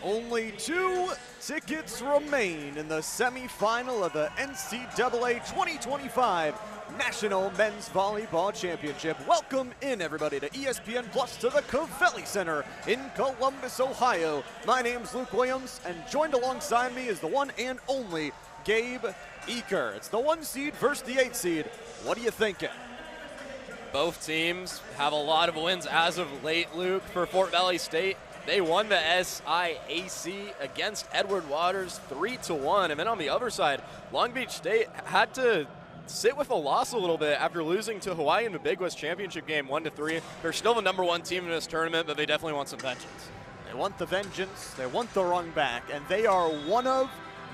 Only 2 tickets remain in the semifinal of the NCAA 2025 National Men's Volleyball Championship. Welcome in, everybody, to ESPN Plus to the Covelli Center in Columbus, Ohio. My name's Luke Williams, and joined alongside me is the one and only Gabe Eaker. It's the 1 seed versus the 8 seed. What are you thinking? Both teams have a lot of wins as of late, Luke. For Fort Valley State, they won the SIAC against Edward Waters 3-1. And then on the other side, Long Beach State had to sit with a loss a little bit after losing to Hawaii in the Big West Championship game 1-3. They're still the #1 team in this tournament, but they definitely want some vengeance. They want the vengeance, they want the run back, and they are one of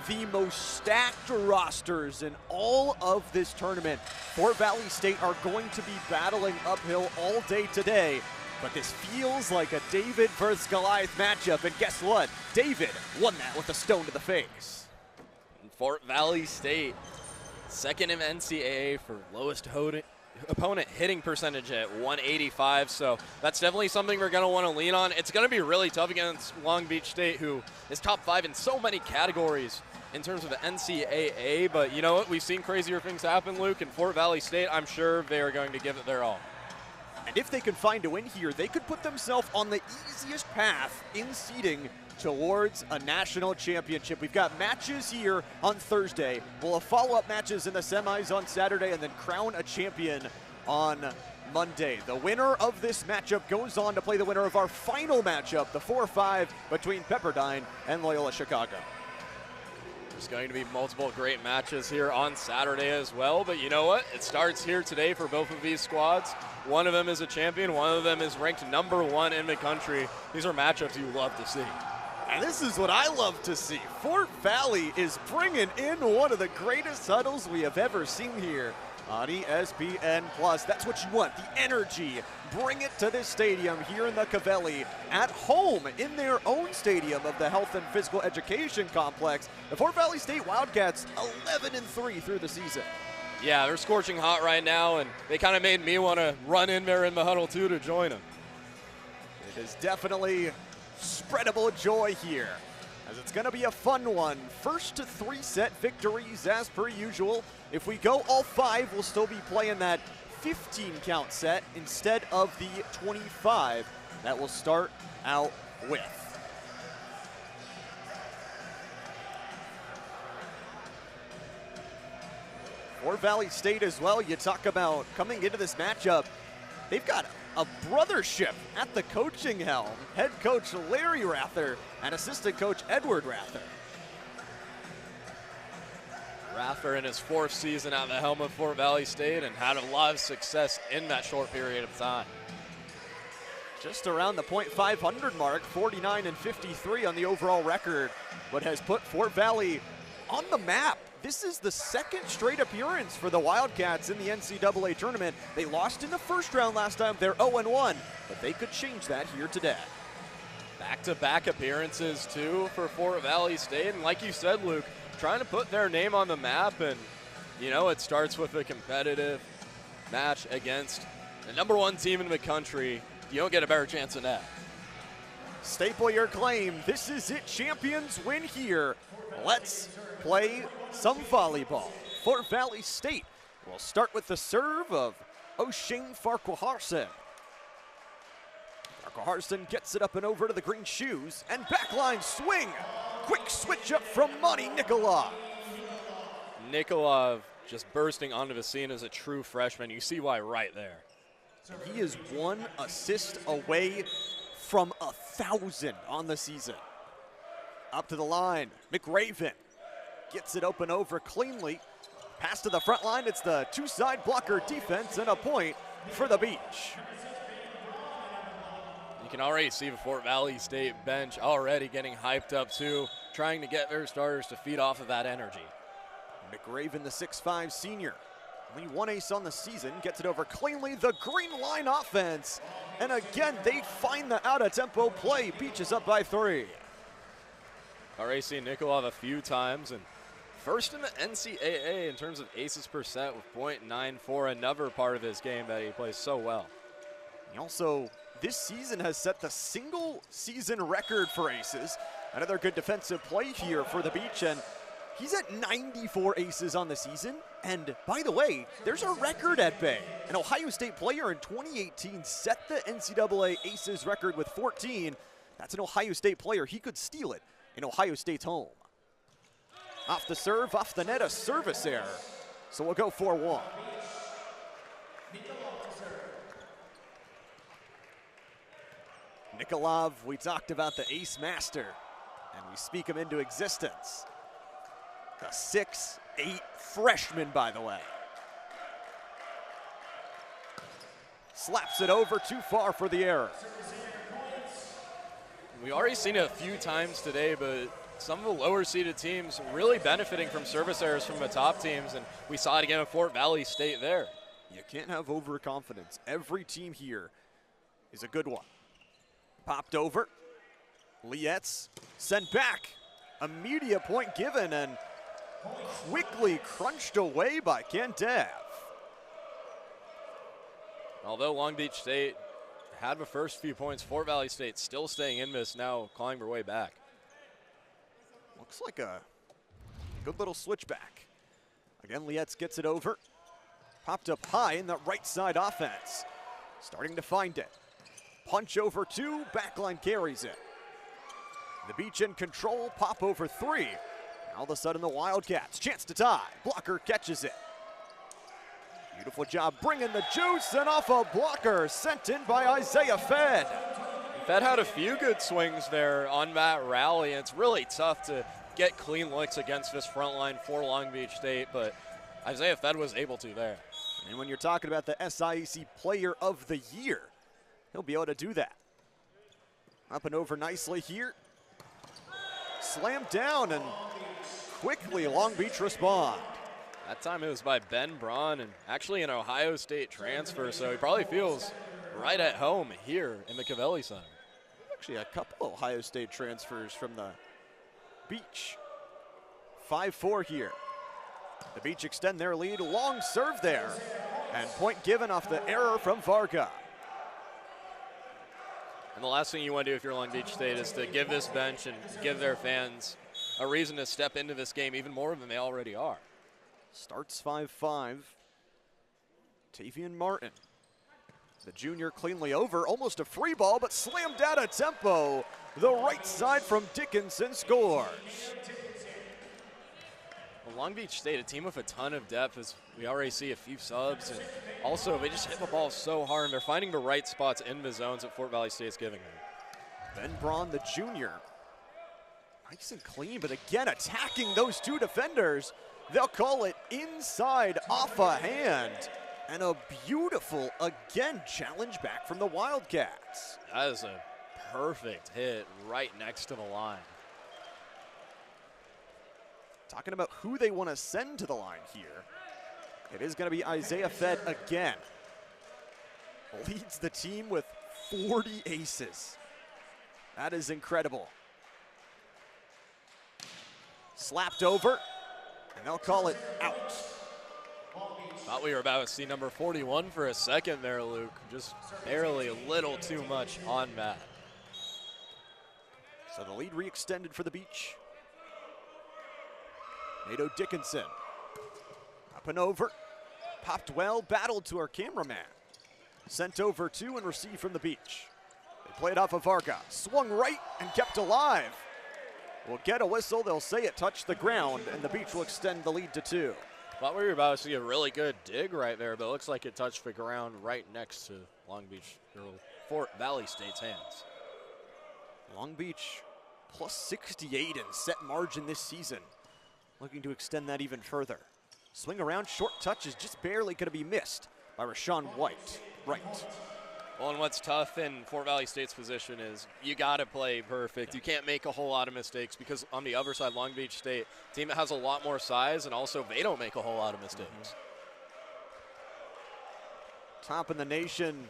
the most stacked rosters in all of this tournament. Fort Valley State are going to be battling uphill all day today, but this feels like a David versus Goliath matchup, and guess what? David won that with a stone to the face. And Fort Valley State, second in NCAA for lowest opponent hitting percentage at 185, so that's definitely something we're going to want to lean on. It's going to be really tough against Long Beach State, who is top 5 in so many categories in terms of the NCAA, but you know what? We've seen crazier things happen, Luke, and Fort Valley State, I'm sure they are going to give it their all. And if they can find a win here, they could put themselves on the easiest path in seeding towards a national championship. We've got matches here on Thursday. We'll have follow-up matches in the semis on Saturday and then crown a champion on Monday. The winner of this matchup goes on to play the winner of our final matchup, the 4-5 between Pepperdine and Loyola Chicago. There's going to be multiple great matches here on Saturday as well, but you know what? It starts here today for both of these squads. One of them is a champion, one of them is ranked #1 in the country. These are matchups you love to see. And this is what I love to see. Fort Valley is bringing in one of the greatest huddles we have ever seen here on ESPN Plus. That's what you want, the energy. Bring it to this stadium here in the Covelli, at home in their own stadium of the Health and Physical Education Complex. The Fort Valley State Wildcats 11-3 through the season. Yeah, they're scorching hot right now, and they kind of made me want to run in there in the huddle too to join them. It is definitely spreadable joy here, as it's going to be a fun one. First to 3 set victories as per usual. If we go all 5, we'll still be playing that 15 count set instead of the 25 that we'll start out with. Fort Valley State as well, you talk about coming into this matchup, they've got a brothership at the coaching helm. Head coach Larry Rather and assistant coach Edward Rather. Rather in his 4th season at the helm of Fort Valley State and had a lot of success in that short period of time. Just around the .500 mark, 49-53 on the overall record, but has put Fort Valley on the map. This is the 2nd straight appearance for the Wildcats in the NCAA tournament. They lost in the first round last time. They're 0-1, but they could change that here today. Back-to-back appearances, too, for Fort Valley State. And like you said, Luke, trying to put their name on the map. And, you know, it starts with a competitive match against the #1 team in the country. You don't get a better chance than that. Staple your claim. This is it. Champions win here. Let's play some volleyball. Fort Valley State will start with the serve of O'Shane Farquharson. Farquharson gets it up and over to the green shoes, and backline swing. Quick switch up from Monty Nikolov. Nikolov just bursting onto the scene as a true freshman. You see why right there. He is 1 assist away from 1,000 on the season. Up to the line, McRaven gets it open over cleanly. Pass to the front line, it's the 2-side blocker defense and a point for the Beach. You can already see the Fort Valley State bench already getting hyped up too, trying to get their starters to feed off of that energy. McRaven, the 6'5 senior, only 1 ace on the season, gets it over cleanly, the green line offense. And again, they find the out-of-tempo play. Beach is up by 3. Already seen Nikolov a few times, and first in the NCAA in terms of aces percent with .94, another part of his game that he plays so well. He also, this season, has set the single season record for aces. Another good defensive play here for the Beach, and he's at 94 aces on the season. And by the way, there's a record at bay. An Ohio State player in 2018 set the NCAA aces record with 14. That's an Ohio State player. He could steal it in Ohio State's home. Off the serve, off the net, a service error. So we'll go 4-1. Nikolov, we talked about the ace master, and we speak him into existence. The 6'8" freshman, by the way. Slaps it over, too far for the error. We already seen it a few times today, but some of the lower seeded teams really benefiting from service errors from the top teams, and we saw it again at Fort Valley State there. You can't have overconfidence. Every team here is a good one. Popped over. Lietz sent back. Immediate point given and quickly crunched away by Kentev. Although Long Beach State had the first few points, Fort Valley State still staying in this, now clawing their way back. Looks like a good little switchback. Again, Lietz gets it over. Popped up high in the right side offense. Starting to find it. Punch over 2, backline carries it. The Beach in control, pop over 3. All of a sudden the Wildcats, chance to tie. Blocker catches it. Beautiful job bringing the juice, and off a blocker sent in by Isaiah Fed. Fed had a few good swings there on that rally, and it's really tough to get clean looks against this front line for Long Beach State, but Isaiah Fed was able to there. And when you're talking about the SIAC Player of the Year, he'll be able to do that. Up and over nicely here. Slammed down, and quickly Long Beach respond. That time it was by Ben Braun, and actually an Ohio State transfer, so he probably feels right at home here in the Cavelli Center. Actually a couple Ohio State transfers from the Beach. 5-4 here. The Beach extend their lead, long serve there, and point given off the error from Varga. And the last thing you want to do if you're Long Beach State is to give this bench and give their fans a reason to step into this game even more than they already are. Starts 5-5. Tavian Martin. The junior cleanly over, almost a free ball, but slammed out of tempo. The right side from Dickinson scores. Well, Long Beach State, a team with a ton of depth, as we already see a few subs, and also they just hit the ball so hard, and they're finding the right spots in the zones that Fort Valley State's giving them. Ben Braun, the junior. Nice and clean, but again attacking those 2 defenders. They'll call it inside off a hand. And a beautiful, again, challenge back from the Wildcats. That is a perfect hit right next to the line. Talking about who they want to send to the line here. It is going to be Isaiah Fed again. Leads the team with 40 aces. That is incredible. Slapped over, and they'll call it out. Thought we were about to see number 41 for a second there, Luke. Just barely a little too much on that. So the lead re-extended for the Beach. Nato Dickinson. Up and over. Popped well, battled to our cameraman. Sent over 2 and received from the Beach. They played off of Varga. Swung right and kept alive. We'll get a whistle. They'll say it touched the ground, and the Beach will extend the lead to 2. Thought we were about to see a really good dig right there, but it looks like it touched the ground right next to Long Beach, or Fort Valley State's hands. Long Beach plus 68 in set margin this season. Looking to extend that even further. Swing around, short touch is just barely going to be missed by Rashawn White. Right. Well, and what's tough in Fort Valley State's position is you got to play perfect. You can't make a whole lot of mistakes because on the other side, Long Beach State, team that has a lot more size, and also they don't make a whole lot of mistakes. Top in the nation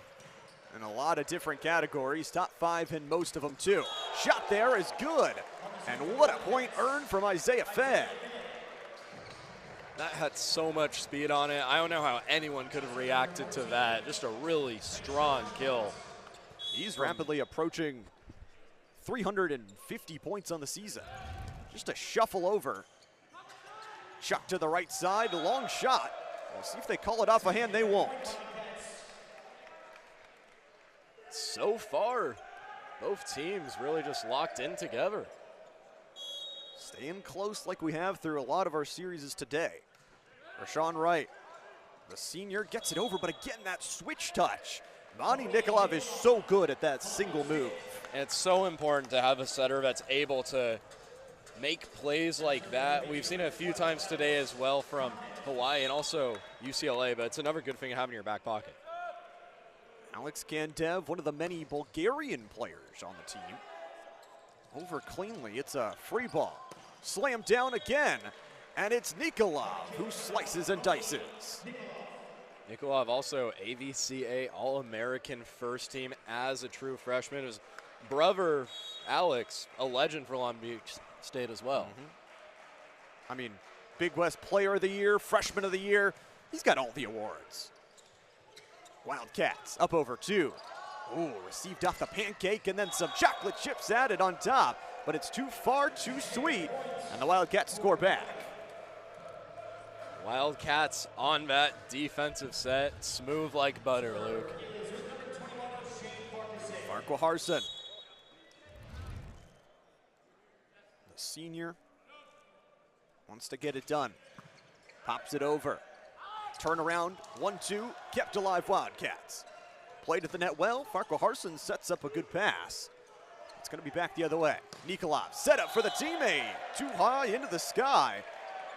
in a lot of different categories. Top 5 in most of them, too. Shot there is good. And what a point earned from Isaiah Fed. That had so much speed on it. I don't know how anyone could have reacted to that. Just a really strong kill. He's rapidly approaching 350 points on the season. Just a shuffle over. Chuck to the right side, long shot. We'll see if they call it off a hand. They won't. So far, both teams really just locked in together. Staying close like we have through a lot of our series today. Rashawn Wright, the senior, gets it over, but again, that switch touch. Vani Nikolov is so good at that single move. And it's so important to have a setter that's able to make plays like that. We've seen it a few times today as well from Hawaii and also UCLA, but it's another good thing to have in your back pocket. Alex Kandev, one of the many Bulgarian players on the team. Over cleanly, it's a free ball. Slammed down again, and it's Nikolov who slices and dices. Nikolov also AVCA All-American first team as a true freshman. His brother, Alex, a legend for Long Beach State as well. I mean, Big West Player of the Year, Freshman of the Year. He's got all the awards. Wildcats up over 2. Ooh, received off the pancake and then some chocolate chips added on top, but it's too far, too sweet, and the Wildcats score back. Wildcats on that defensive set, smooth like butter, Luke. Farquharson, the senior, wants to get it done. Pops it over. Turnaround, 1-2, kept alive Wildcats. Played at the net well. Farquharson sets up a good pass. It's going to be back the other way. Nikolov set up for the teammate. Too high into the sky.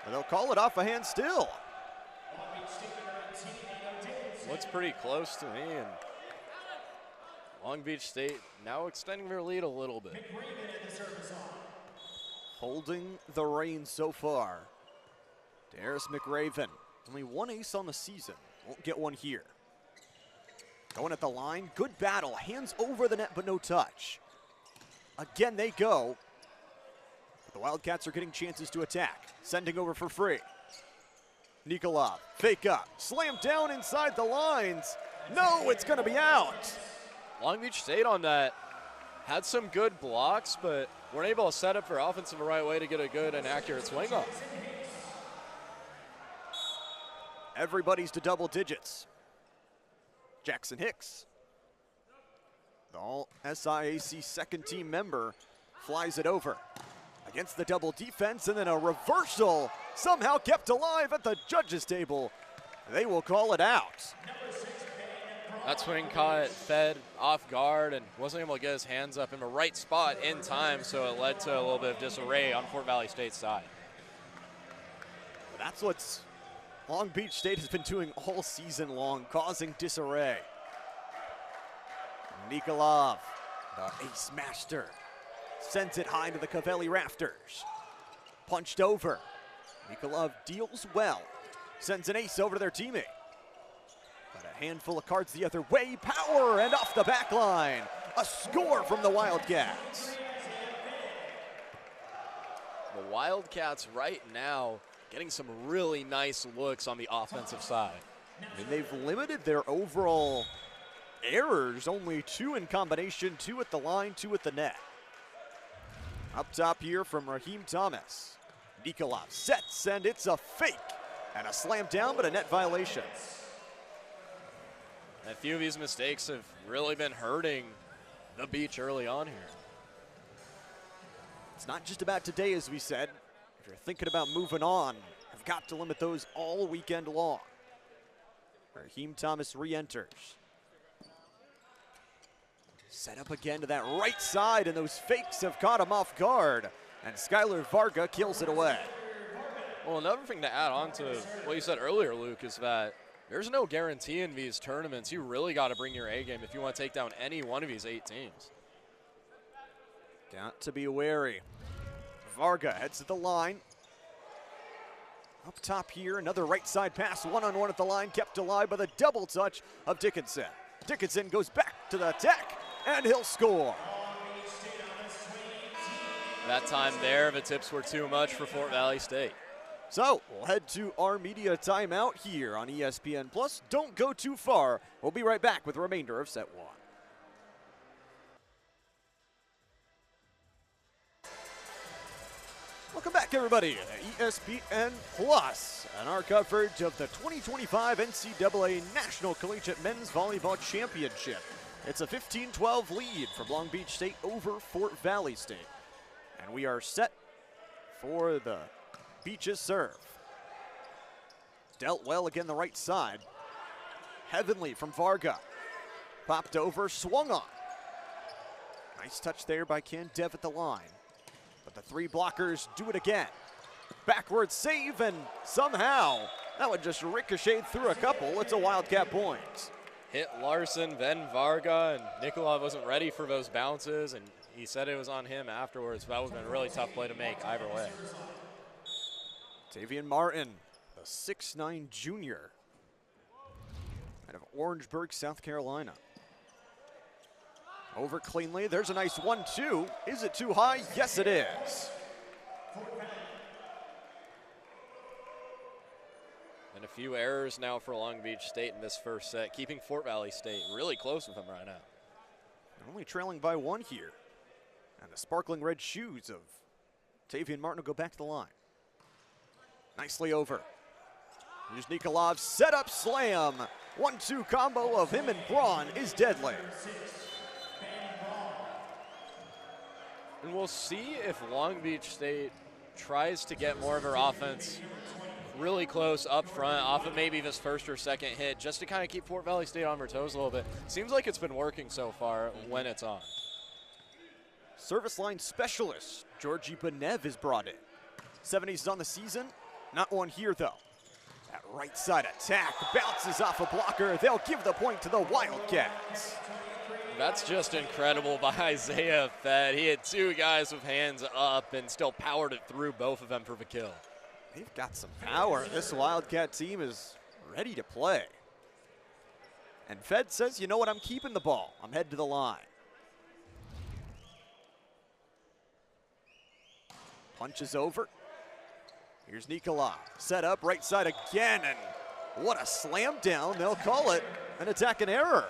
And they'll call it off a hand still. Looks pretty close to me, and Long Beach State now extending their lead a little bit. Holding the reins so far. Darius McRaven, only one ace on the season. Won't get one here. Going at the line, good battle. Hands over the net, but no touch. Again, they go. But the Wildcats are getting chances to attack. Sending over for free. Nikolov, fake up, slam down inside the lines. No, it's gonna be out. Long Beach State on that had some good blocks, but weren't able to set up their offense in the right way to get a good and accurate swing off. Everybody's to double digits. Jackson Hicks, the All-SIAC second team member, flies it over against the double defense, and then a reversal somehow kept alive at the judges table. They will call it out. That swing caught Fed off guard and wasn't able to get his hands up in the right spot in time, so it led to a little bit of disarray on Fort Valley State's side. That's what's Long Beach State has been doing all season long, causing disarray. Nikolov, the ace master, sends it high to the Cavelli rafters. Punched over. Nikolov deals well, sends an ace over to their teammate. But a handful of cards the other way, power and off the back line. A score from the Wildcats. The Wildcats right now getting some really nice looks on the offensive side. And they've limited their overall errors, only 2 in combination, 2 at the line, 2 at the net. Up top here from Raheem Thomas. Nikolov sets, and it's a fake. And a slam down, but a net violation. A few of these mistakes have really been hurting the Beach early on here. It's not just about today, as we said. If you're thinking about moving on, have got to limit those all weekend long. Raheem Thomas re-enters. Set up again to that right side, and those fakes have caught him off guard. And Skylar Varga kills it away. Well, another thing to add on to what you said earlier, Luke, is that there's no guarantee in these tournaments. You really got to bring your A game if you want to take down any one of these 8 teams. Got to be wary. Varga heads to the line. Up top here, another right side pass, one-on-one at the line, kept alive by the double touch of Dickinson. Dickinson goes back to the attack, and he'll score. That time there, the tips were too much for Fort Valley State. So we'll head to our media timeout here on ESPN+. Don't go too far. We'll be right back with the remainder of set 1. Welcome back, everybody, to ESPN Plus and our coverage of the 2025 NCAA National Collegiate Men's Volleyball Championship. It's a 15-12 lead from Long Beach State over Fort Valley State. And we are set for the Beaches serve. Dealt well again the right side. Heavenly from Varga. Popped over, swung on. Nice touch there by Ken Dev at the line. But the three blockers do it again. Backward save, and somehow that would just ricochet through a couple. It's a Wildcat point. Hit Larson, then Varga, and Nikolov wasn't ready for those bounces, and he said it was on him afterwards. That would have been a really tough play to make either way. Tavian Martin, the 6'9 junior out of Orangeburg, South Carolina. Over cleanly, there's a nice 1-2. Is it too high? Yes, it is. And a few errors now for Long Beach State in this first set, keeping Fort Valley State really close with them right now. Only trailing by one here. And the sparkling red shoes of Tavian Martin will go back to the line. Nicely over. Here's Nikolov, set up slam. 1-2 combo of him and Braun is deadly. And we'll see if Long Beach State tries to get more of her offense really close up front off of maybe this first or second hit, just to kind of keep Fort Valley State on their toes a little bit. Seems like it's been working so far when it's on. Service line specialist Georgie Benev is brought in. 70s on the season, not one here though. That right side attack bounces off a blocker. They'll give the point to the Wildcats. That's just incredible by Isaiah Fed. He had two guys with hands up and still powered it through both of them for the kill. They've got some power. This Wildcat team is ready to play. And Fed says, you know what, I'm keeping the ball. I'm heading to the line. Punches over. Here's Nikolov. Set up, right side again, and what a slam down. They'll call it an attack and error.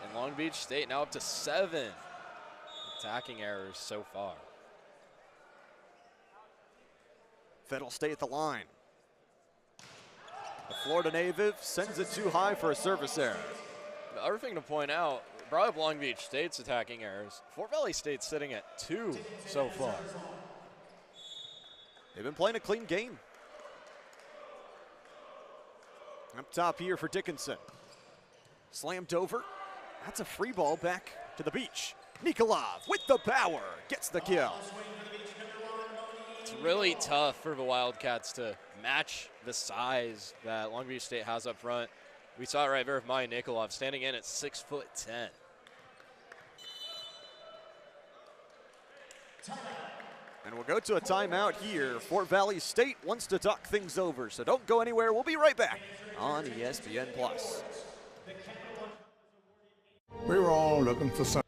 And Long Beach State now up to 7 attacking errors so far. Fed will stay at the line. The Florida native sends it too high for a service error. The other thing to point out, brought up Long Beach State's attacking errors. Fort Valley State's sitting at 2 so far. They've been playing a clean game. Up top here for Dickinson. Slammed over. That's a free ball back to the beach. Nikolov with the power gets the kill. It's really tough for the Wildcats to match the size that Long Beach State has up front. We saw it right there with Maya Nikolov standing in at 6'10". And we'll go to a timeout here. Fort Valley State wants to talk things over, so don't go anywhere. We'll be right back on ESPN Plus. We were all looking for some.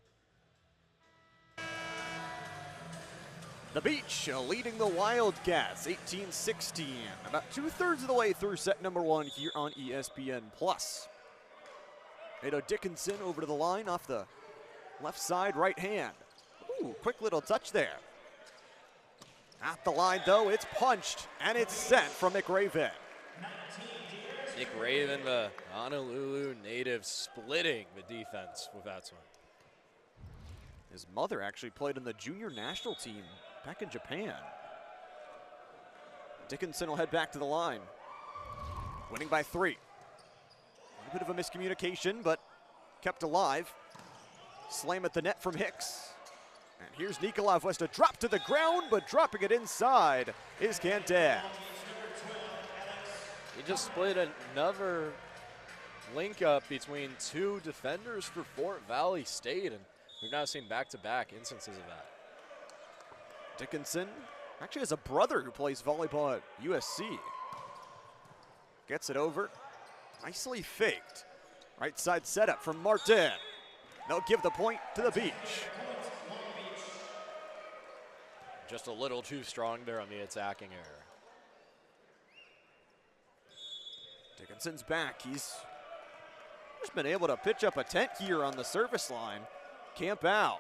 The Beach leading the Wildcats 18-16. About 2/3 of the way through set number 1 here on ESPN Plus. Ado Dickinson over to the line off the left side, right hand. Ooh, quick little touch there. At the line though, it's punched and it's sent from McRaven. Nick Raven, the Honolulu native, splitting the defense with that swing. His mother actually played in the junior national team back in Japan. Dickinson will head back to the line. Winning by 3. A bit of a miscommunication, but kept alive. Slam at the net from Hicks. And here's Nikolov, wants to drop to the ground, but dropping it inside is Kantev. He just split another link up between 2 defenders for Fort Valley State, and we've now seen back-to-back instances of that. Dickinson actually has a brother who plays volleyball at USC. Gets it over. Nicely faked. Right side setup from Martin. They'll give the point to the Beach. Just a little too strong there on the attacking error. Dickinson's back. He's just been able to pitch up a tent here on the service line. Camp out.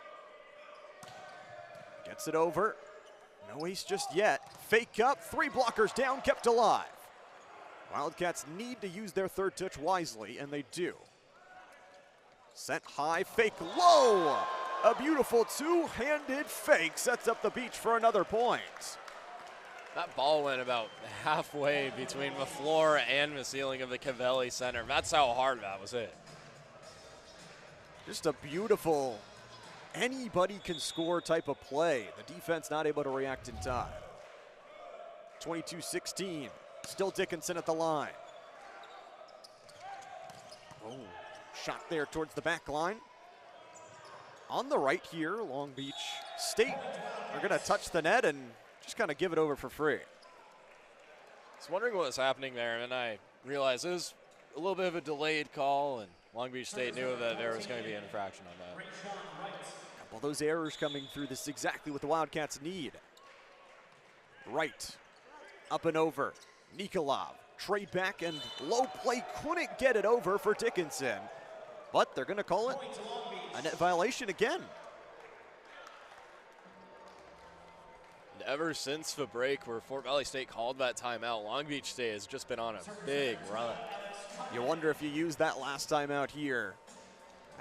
Gets it over. No ace just yet. Fake up, 3 blockers down, kept alive. Wildcats need to use their third touch wisely, and they do. Sent high, fake low. A beautiful two-handed fake sets up the beach for another point. That ball went about halfway between the floor and the ceiling of the Cavelli Center. That's how hard that was hit. Just a beautiful, anybody can score type of play. The defense not able to react in time. 22-16, still Dickinson at the line. Oh, shot there towards the back line. On the right here, Long Beach State are gonna touch the net and just kind of give it over for free. I was wondering what was happening there, and I realized it was a little bit of a delayed call, and Long Beach State knew that there was going to be an infraction on that. Well, those errors coming through, this is exactly what the Wildcats need. Right, up and over, Nikolov, trade back and low play, couldn't get it over for Dickinson, but they're gonna call it a net violation again. And ever since the break where Fort Valley State called that timeout, Long Beach State has just been on a big run. You wonder if you used that last time out here,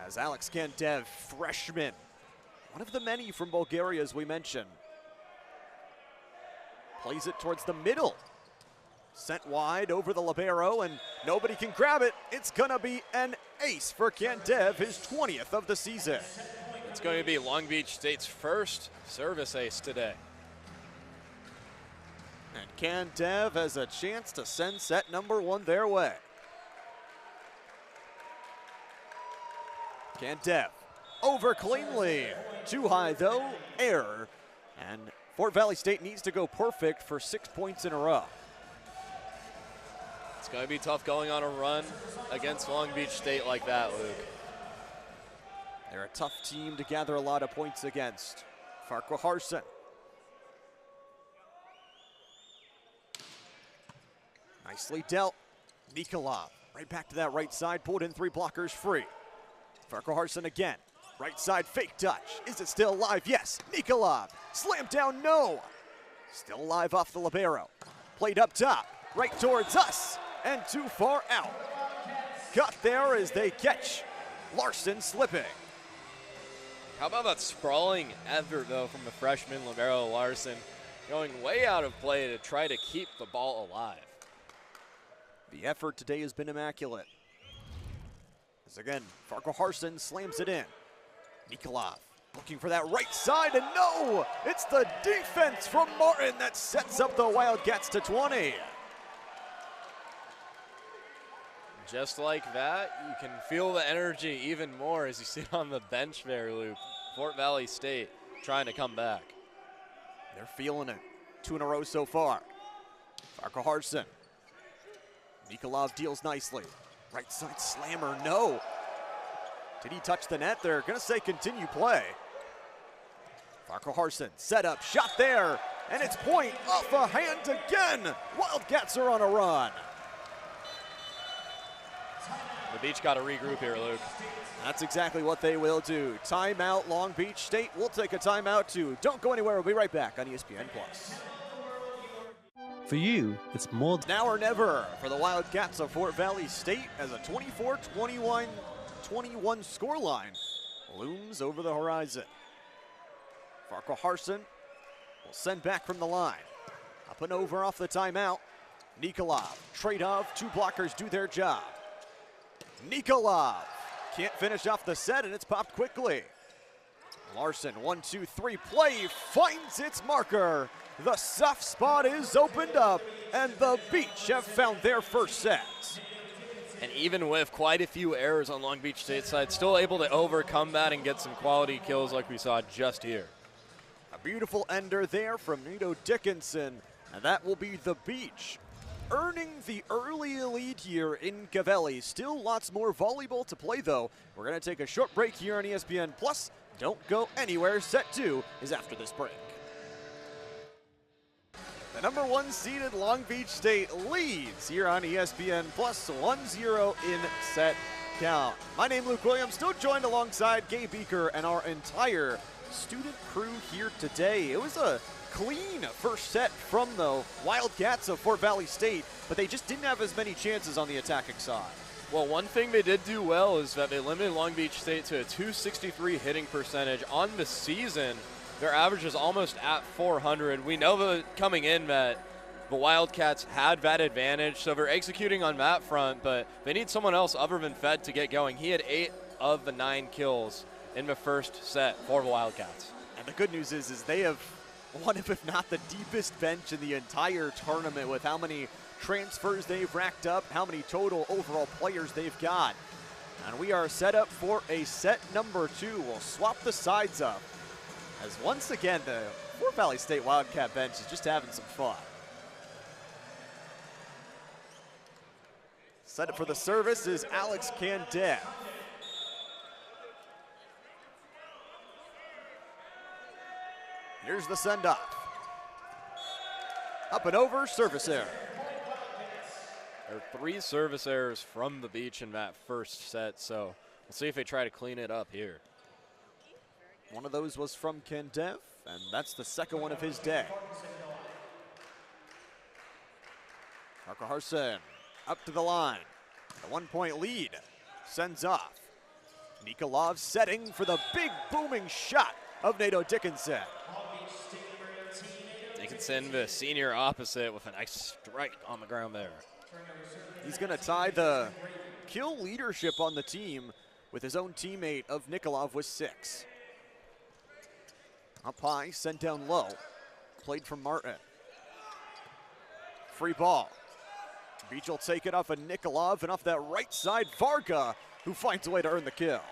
as Alex Kandev, freshman, one of the many from Bulgaria, as we mentioned, plays it towards the middle. Sent wide over the libero, and nobody can grab it. It's gonna be an ace for Kandev, his 20th of the season. It's going to be Long Beach State's first service ace today. And Kandev has a chance to send set number 1 their way. Kandev over cleanly. Too high though, error. And Fort Valley State needs to go perfect for 6 points in a row. It's going to be tough going on a run against Long Beach State like that, Luke. They're a tough team to gather a lot of points against. Farquharson. Nicely dealt. Nikolov right back to that right side, pulled in 3 blockers free. Farquharson again. Right side fake touch. Is it still alive? Yes. Nikolov. Slam down, no. Still alive off the libero. Played up top. Right towards us. And too far out. Got there as they catch Larson slipping. How about that sprawling effort, though, from the freshman libero Larson, going way out of play to try to keep the ball alive. The effort today has been immaculate. As again, Farquharson slams it in. Nikolov looking for that right side, and no! It's the defense from Martin that sets up the Wildcats to 20. Just like that, you can feel the energy even more as you sit on the bench there, Luke. Fort Valley State trying to come back. They're feeling it. 2 in a row so far. Farquharson. Nikolov deals nicely. Right side slammer, no. Did he touch the net? They're gonna say continue play. Farquharson, set up, shot there, and it's point off a hand again. Wildcats are on a run. The Beach got to regroup here, Luke. That's exactly what they will do. Timeout, Long Beach State. We'll take a timeout too. Don't go anywhere. We'll be right back on ESPN+. For you, it's more Now or never for the Wildcats of Fort Valley State as a 24-21 scoreline looms over the horizon. Farquharson will send back from the line. Up and over off the timeout. Nikolov, trade of, 2 blockers do their job. Nikolov can't finish off the set, and it's popped quickly. Larson, 1, 2, 3 play, finds its marker. The soft spot is opened up, and the Beach have found their first set. And even with quite a few errors on Long Beach State's side, still able to overcome that and get some quality kills like we saw just here. A beautiful ender there from Nito Dickinson, and that will be the Beach earning the early lead here in Cavelli. Still lots more volleyball to play, though. We're going to take a short break here on ESPN+. Don't go anywhere. Set 2 is after this break. The number 1 seeded Long Beach State leads here on ESPN+, 1-0 in set count. My name is Luke Williams, still joined alongside Gabe Beaker and our entire student crew here today. It was a clean first set from the Wildcats of Fort Valley State, but they just didn't have as many chances on the attacking side. Well, one thing they did do well is that they limited Long Beach State to a .263 hitting percentage. On the season, their average is almost at 400. We know that coming in that the Wildcats had that advantage, so they're executing on that front, but they need someone else other than Fed to get going. He had 8 of the 9 kills in the first set for the Wildcats. And the good news is they have one of, if not the deepest bench in the entire tournament with how many transfers they've racked up, how many total overall players they've got. And we are set up for a set number 2. We'll swap the sides up, as once again the Fort Valley State Wildcat bench is just having some fun. Set up for the service is Alex Candev. Here's the send-off. Up and over, service error. There are 3 service errors from the beach in that first set, so we'll see if they try to clean it up here. One of those was from Candev, and that's the second one of his day. Parker Harson up to the line. The 1-point lead sends off. Nikolov setting for the big booming shot of Nato Dickinson. Dickinson, the senior opposite, with a nice strike on the ground there. He's going to tie the kill leadership on the team with his own teammate of Nikolov with 6. Up high, sent down low. Played from Martin. Free ball. Beach will take it off of Nikolov, and off that right side, Varga, who finds a way to earn the kill.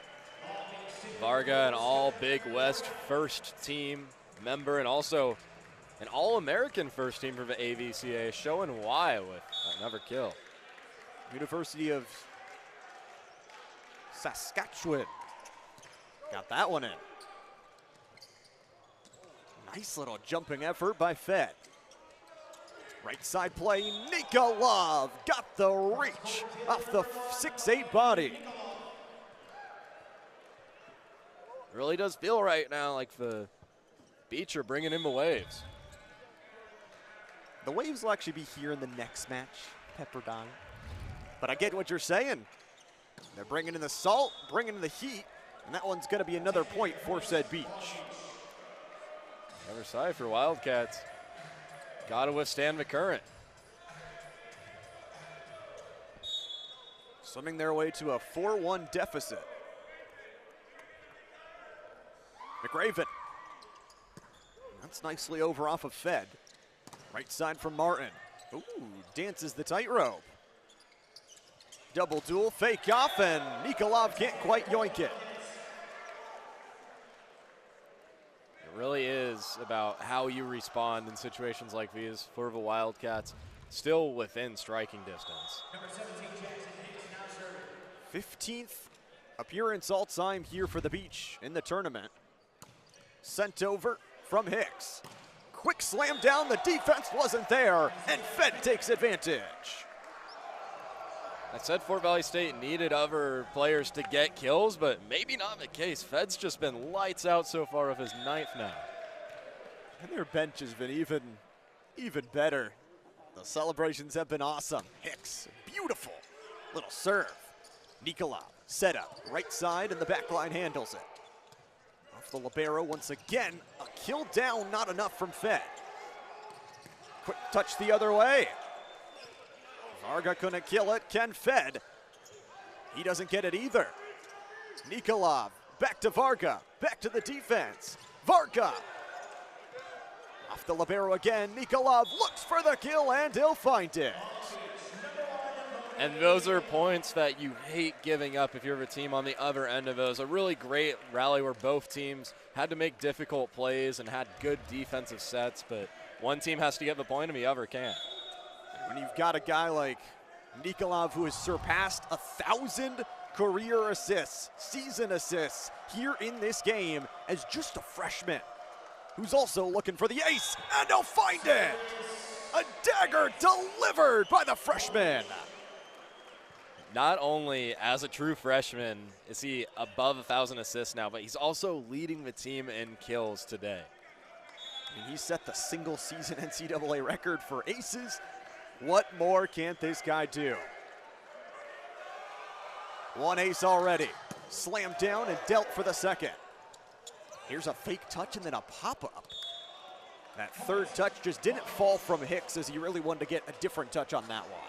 Varga, an all Big West first team member, and also an All-American first team for the AVCA, showing why with another kill. University of Saskatchewan got that one in. Nice little jumping effort by Fed. Right side play, Nikolov got the reach off the 6'8" body. It really does feel right now like the Beach are bringing in the waves. The waves will actually be here in the next match, Pepperdine. But I get what you're saying. They're bringing in the salt, bringing in the heat, and that one's going to be another point for said Beach. Other side for Wildcats. Got to withstand the current. Swimming their way to a 4-1 deficit. McRaven. That's nicely over off of Fed. Right side from Martin. Ooh, dances the tightrope. Double duel, fake off, and Nikolov can't quite yoink it. It really is about how you respond in situations like these for the Wildcats, still within striking distance. 15th appearance all time here for the Beach in the tournament. Sent over from Hicks. Quick slam down, the defense wasn't there, and Fed takes advantage. I said Fort Valley State needed other players to get kills, but maybe not the case. Fed's just been lights out so far with his 9th now. And their bench has been even better. The celebrations have been awesome. Hicks, beautiful little serve. Nikolov, set up, right side, and the back line handles it. Off the libero once again, a kill down, not enough from Fed. Quick touch the other way. Varga couldn't kill it, Ken Fed. He doesn't get it either. Nikolov, back to Varga, back to the defense. Varga. Off the libero again, Nikolov looks for the kill and he'll find it. And those are points that you hate giving up if you're a team on the other end of those. A really great rally where both teams had to make difficult plays and had good defensive sets, but one team has to get the point and the other can't. When you've got a guy like Nikolov who has surpassed 1,000 career assists, season assists here in this game as just a freshman, who's also looking for the ace, and he'll find it! A dagger delivered by the freshman. not only as a true freshman is he above 1,000 assists now, but he's also leading the team in kills today. I mean, he set the single season NCAA record for aces. What more can't this guy do? One ace already. Slammed down and dealt for the second. Here's a fake touch and then a pop-up. That third touch just didn't fall from Hicks as he really wanted to get a different touch on that one.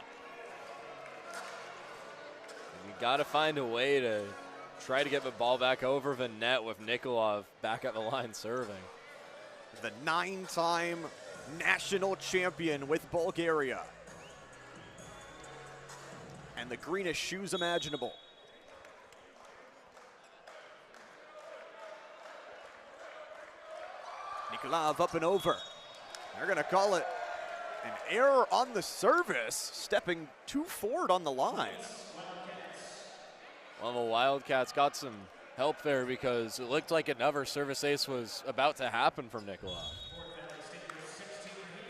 You got to find a way to try to get the ball back over the net with Nikolov back at the line serving. The 9-time national champion with Bulgaria. And the greenest shoes imaginable. Nikolov up and over. They're going to call it an error on the service, stepping too forward on the line. Well, the Wildcats got some help there because it looked like another service ace was about to happen from Nikolov.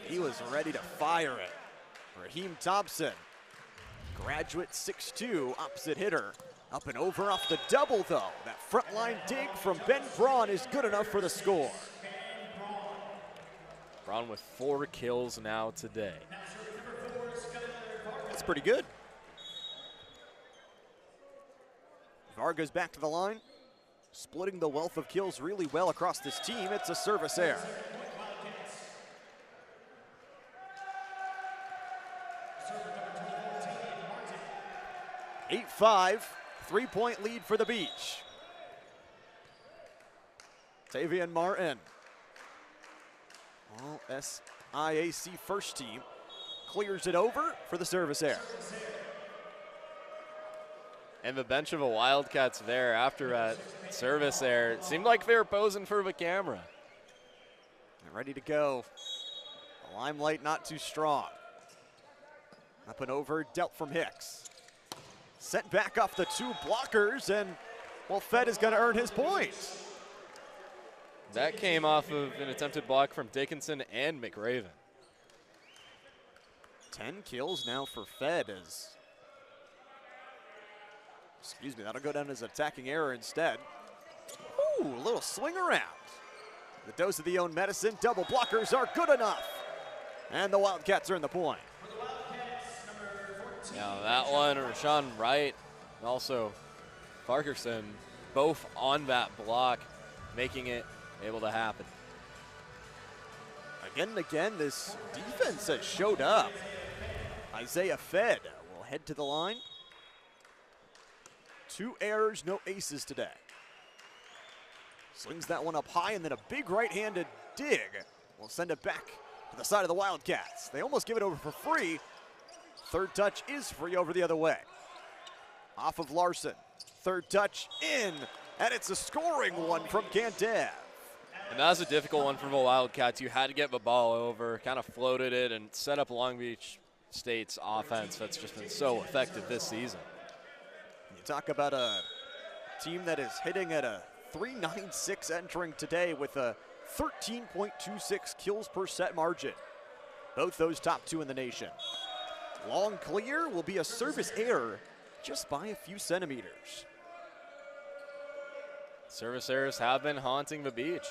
He was ready to fire it. Raheem Thompson, graduate 6'2", opposite hitter. Up and over off the double, though. That front line dig from Ben Braun is good enough for the score. Braun with 4 kills now today. That's pretty good. Varga's back to the line, splitting the wealth of kills really well across this team. It's a service error. Eight 5, 3-point lead for the Beach. Tavian Martin. Well, SIAC first team clears it over for the service error. And the bench of the Wildcats there after that service error, it seemed like they were posing for the camera. They're ready to go. The limelight not too strong. Up and over, dealt from Hicks. Sent back off the 2 blockers, and, well, Fed is going to earn his point. That came off of an attempted block from Dickinson and McRaven. 10 kills now for Fed as, excuse me, that'll go down as attacking error instead. Ooh, a little swing around. The dose of the own medicine, double blockers are good enough. And the Wildcats earn the point. Now that one, Rashawn Wright, and also Parkerson, both on that block, making it able to happen. Again and again, this defense has showed up. Isaiah Fed will head to the line. 2 errors, no aces today. Slings that one up high, and then a big right-handed dig will send it back to the side of the Wildcats. They almost give it over for free. Third touch is free over the other way. Off of Larson. Third touch in, and it's a scoring one from Kantev. And that was a difficult one for the Wildcats. You had to get the ball over, kind of floated it, and set up Long Beach State's offense that's just been so effective this season. You talk about a team that is hitting at a .396 entering today with a 13.26 kills per set margin. Both those top 2 in the nation. Long clear will be a service error just by a few centimeters. Service errors have been haunting the Beach.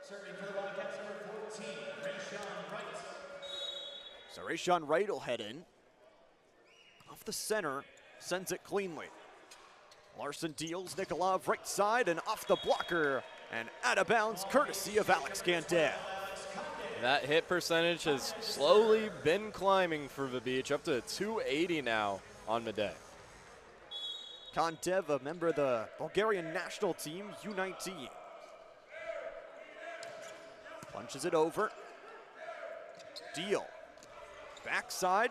Serving for the Wildcats, number 14, Rashawn Wright. So Rashawn Wright will head in. Off the center, sends it cleanly. Larson deals, Nikolov right side and off the blocker and out of bounds courtesy of Alex Kantev. That hit percentage has slowly been climbing for the Beach, up to 280 now on the day. Kantev, a member of the Bulgarian national team, U19. Punches it over. Deal. Backside.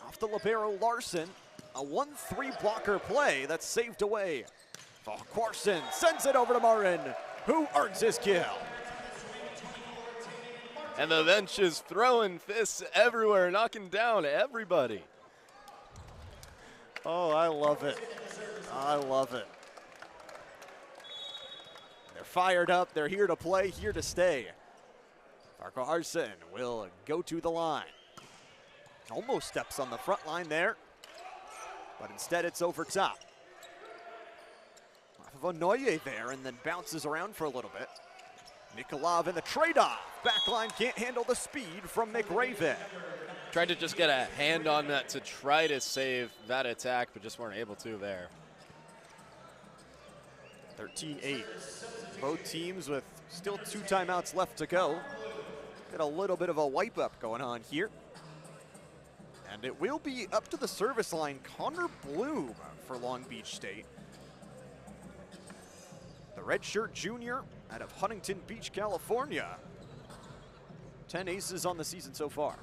Off the libero Larson. A 1-3 blocker play that's saved away. Quarterfinals sends it over to Marin, who earns his kill. And the bench is throwing fists everywhere, knocking down everybody. Oh, I love it. I love it. They're fired up. They're here to play, here to stay. Farquharson will go to the line. Almost steps on the front line there. but instead it's over top. Off of Onoye there, and then bounces around for a little bit. Nikolov in the trade-off. Backline can't handle the speed from McRaven. Tried to just get a hand on that to try to save that attack, but just weren't able to there. 13-8. Both teams with still 2 timeouts left to go. Got a little bit of a wipe up going on here. And it will be up to the service line, Connor Bloom for Long Beach State. The redshirt junior out of Huntington Beach, California. 10 aces on the season so far.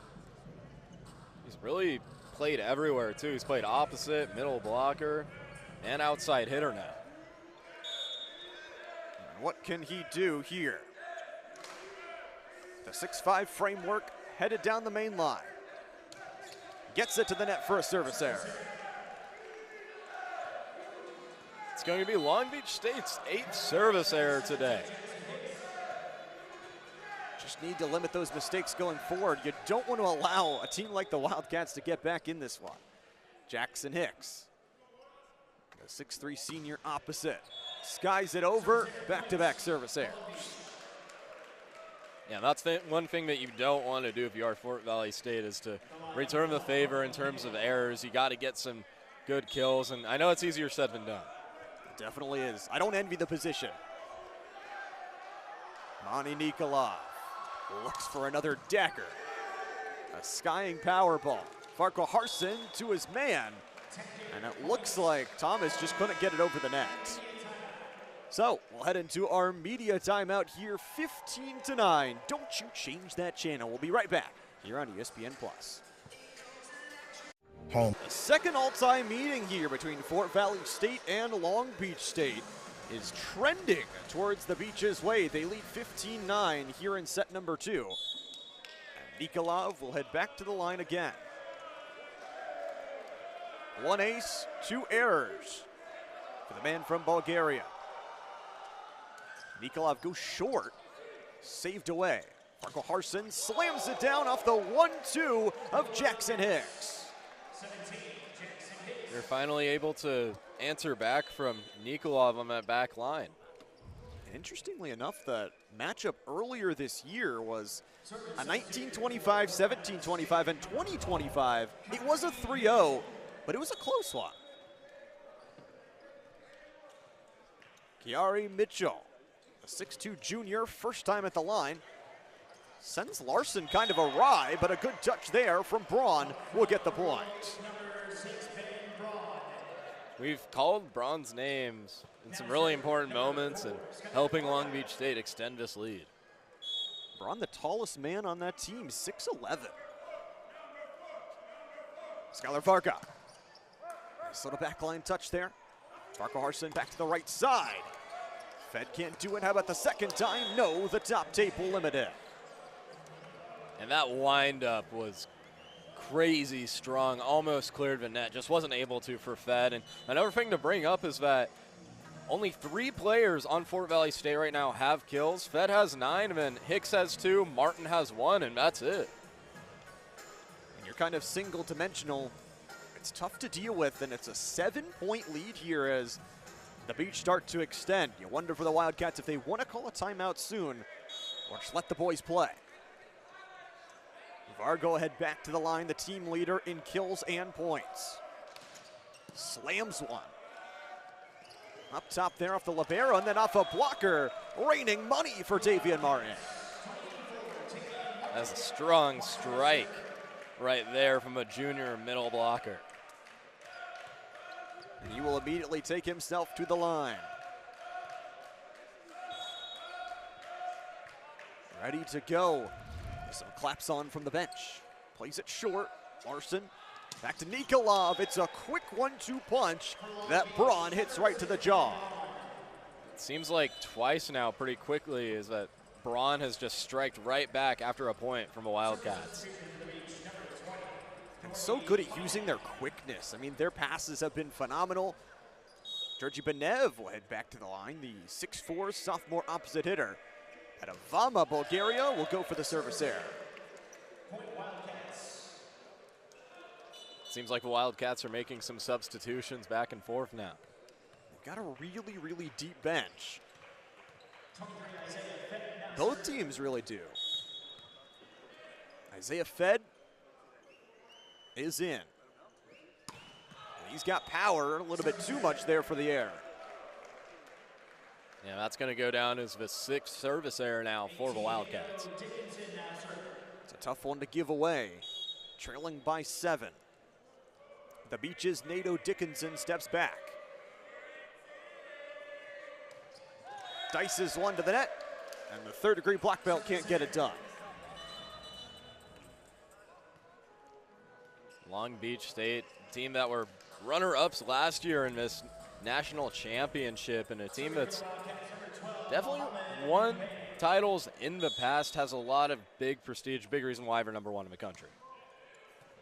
He's really played everywhere too. He's played opposite, middle blocker, and outside hitter now. And what can he do here? The 6'5" framework headed down the main line. Gets it to the net for a service error. It's going to be Long Beach State's 8th service error today. Just need to limit those mistakes going forward. You don't want to allow a team like the Wildcats to get back in this one. Jackson Hicks, the 6'3" senior opposite. Skies it over, back-to-back service errors. Yeah, that's the one thing that you don't want to do if you are Fort Valley State is to return the favor in terms of errors. You got to get some good kills, and I know it's easier said than done. It definitely is. I don't envy the position. Monty Nikolov looks for another dagger. A skying power ball. Farco Harson to his man, and it looks like Thomas just couldn't get it over the net. So we'll head into our media timeout here, 15-9. Don't you change that channel. We'll be right back here on ESPN+. Home. The second all-time meeting here between Fort Valley State and Long Beach State is trending towards the Beach's way. They lead 15-9 here in set number 2. And Nikolov will head back to the line again. 1 ace, 2 errors for the man from Bulgaria. Nikolov goes short, saved away. Farco Harson slams it down off the 1-2 of Jackson Hicks. They're finally able to answer back from Nikolov on that back line. Interestingly enough, that matchup earlier this year was a 19-25, 17-25, and 20-25. It was a 3-0, but it was a close one. Kiari Mitchell, a 6'2" junior, first time at the line. Sends Larson kind of awry, but a good touch there from Braun will get the point. We've called Braun's names in some really important moments and helping Long Beach State extend this lead. Braun, the tallest man on that team, 6'11". Skylar Farca. Nice little backline touch there. Farco Harson back to the right side. Fed can't do it. How about the second time? No, the top tape will limit it. And that windup was crazy strong, almost cleared the net, just wasn't able to for Fed. And another thing to bring up is that only 3 players on Fort Valley State right now have kills. Fed has 9, and then Hicks has 2, Martin has 1, and that's it. And you're kind of single-dimensional. It's tough to deal with, and it's a 7-point lead here as the Beach start to extend. You wonder for the Wildcats if they want to call a timeout soon or just let the boys play. Vargo head back to the line, the team leader in kills and points. Slams one. Up top there off the libero, and then off a blocker. Raining money for Davian Martin. That's a strong strike right there from a junior middle blocker. And he will immediately take himself to the line. Ready to go. Some claps on from the bench. Plays it short. Larson back to Nikolov. It's a quick 1-2 punch that Braun hits right to the jaw. It seems like twice now pretty quickly is that Braun has just striked right back after a point from the Wildcats. And so good at using their quickness. I mean, their passes have been phenomenal. Georgi Benev will head back to the line. The 6'4" sophomore opposite hitter at Avama, Bulgaria, will go for the service error. Seems like the Wildcats are making some substitutions back and forth now. They've got a really, really deep bench. Both teams really do. Isaiah Fed is in. And he's got power, a little bit too much there for the error. Yeah, that's going to go down as the 6th service error now for the Wildcats. It's a tough one to give away. Trailing by 7. The Beach's Nato Dickinson steps back. Dices one to the net, and the 3rd-degree black belt can't get it done. Long Beach State, team that were runner-ups last year in this national championship, and a team that's definitely won titles in the past, has a lot of big prestige, big reason why they're #1 in the country.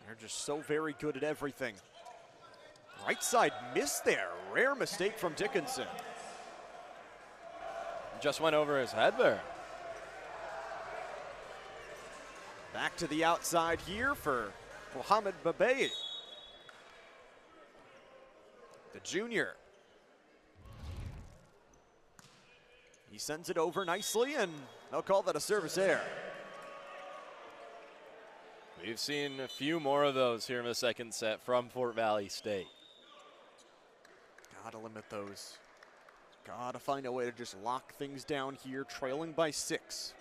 They're just so very good at everything. Right side miss there, rare mistake from Dickinson. Just went over his head there. Back to the outside here for Mohamed Babei, the junior. He sends it over nicely, and they'll call that a service error. We've seen a few more of those here in the 2nd set from Fort Valley State. Gotta limit those. Gotta find a way to just lock things down here, trailing by 6.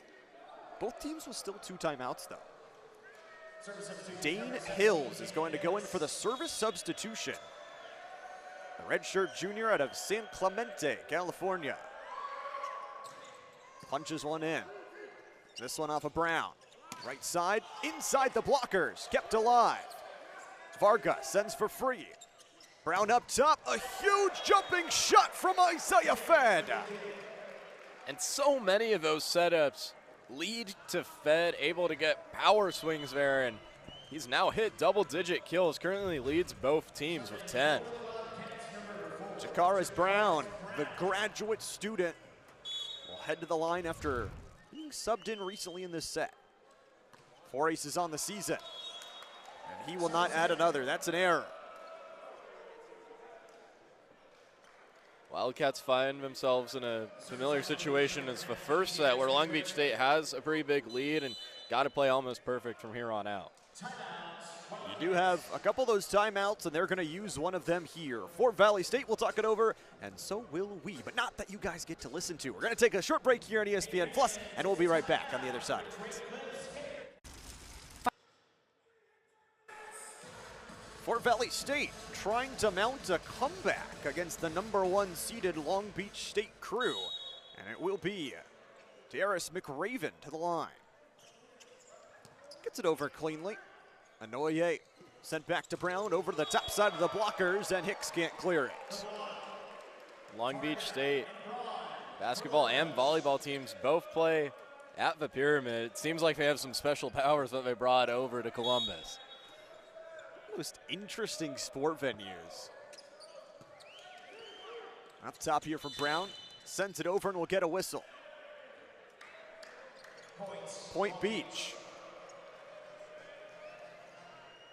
Both teams with still 2 timeouts, though. Dane Hills is going to go in for the service substitution. The redshirt junior out of San Clemente, California. Punches one in. This one off of Brown. Right side, inside the blockers, kept alive. Vargas sends for free. Brown up top, a huge jumping shot from Isaiah Fed. And so many of those setups lead to Fed able to get power swings there, and he's now hit double-digit kills, currently leads both teams with 10. Jakaris Brown, the graduate student, will head to the line after being subbed in recently in this set. 4 aces on the season, and he will not add another. That's an error. Wildcats find themselves in a familiar situation as the 1st set, where Long Beach State has a pretty big lead and got to play almost perfect from here on out. You do have a couple of those timeouts, and they're going to use one of them here. Fort Valley State will talk it over, and so will we, but not that you guys get to listen to. We're going to take a short break here on ESPN Plus, and we'll be right back on the other side. Fort Valley State trying to mount a comeback against the #1 seeded Long Beach State crew. And it will be Darius McRaven to the line. Gets it over cleanly. Anoye sent back to Brown over to the top side of the blockers, and Hicks can't clear it. Long Beach State basketball and volleyball teams both play at the Pyramid. It seems like they have some special powers that they brought over to Columbus. Most interesting sport venues. Up top here for Brown. Sends it over and will get a whistle. Point Beach.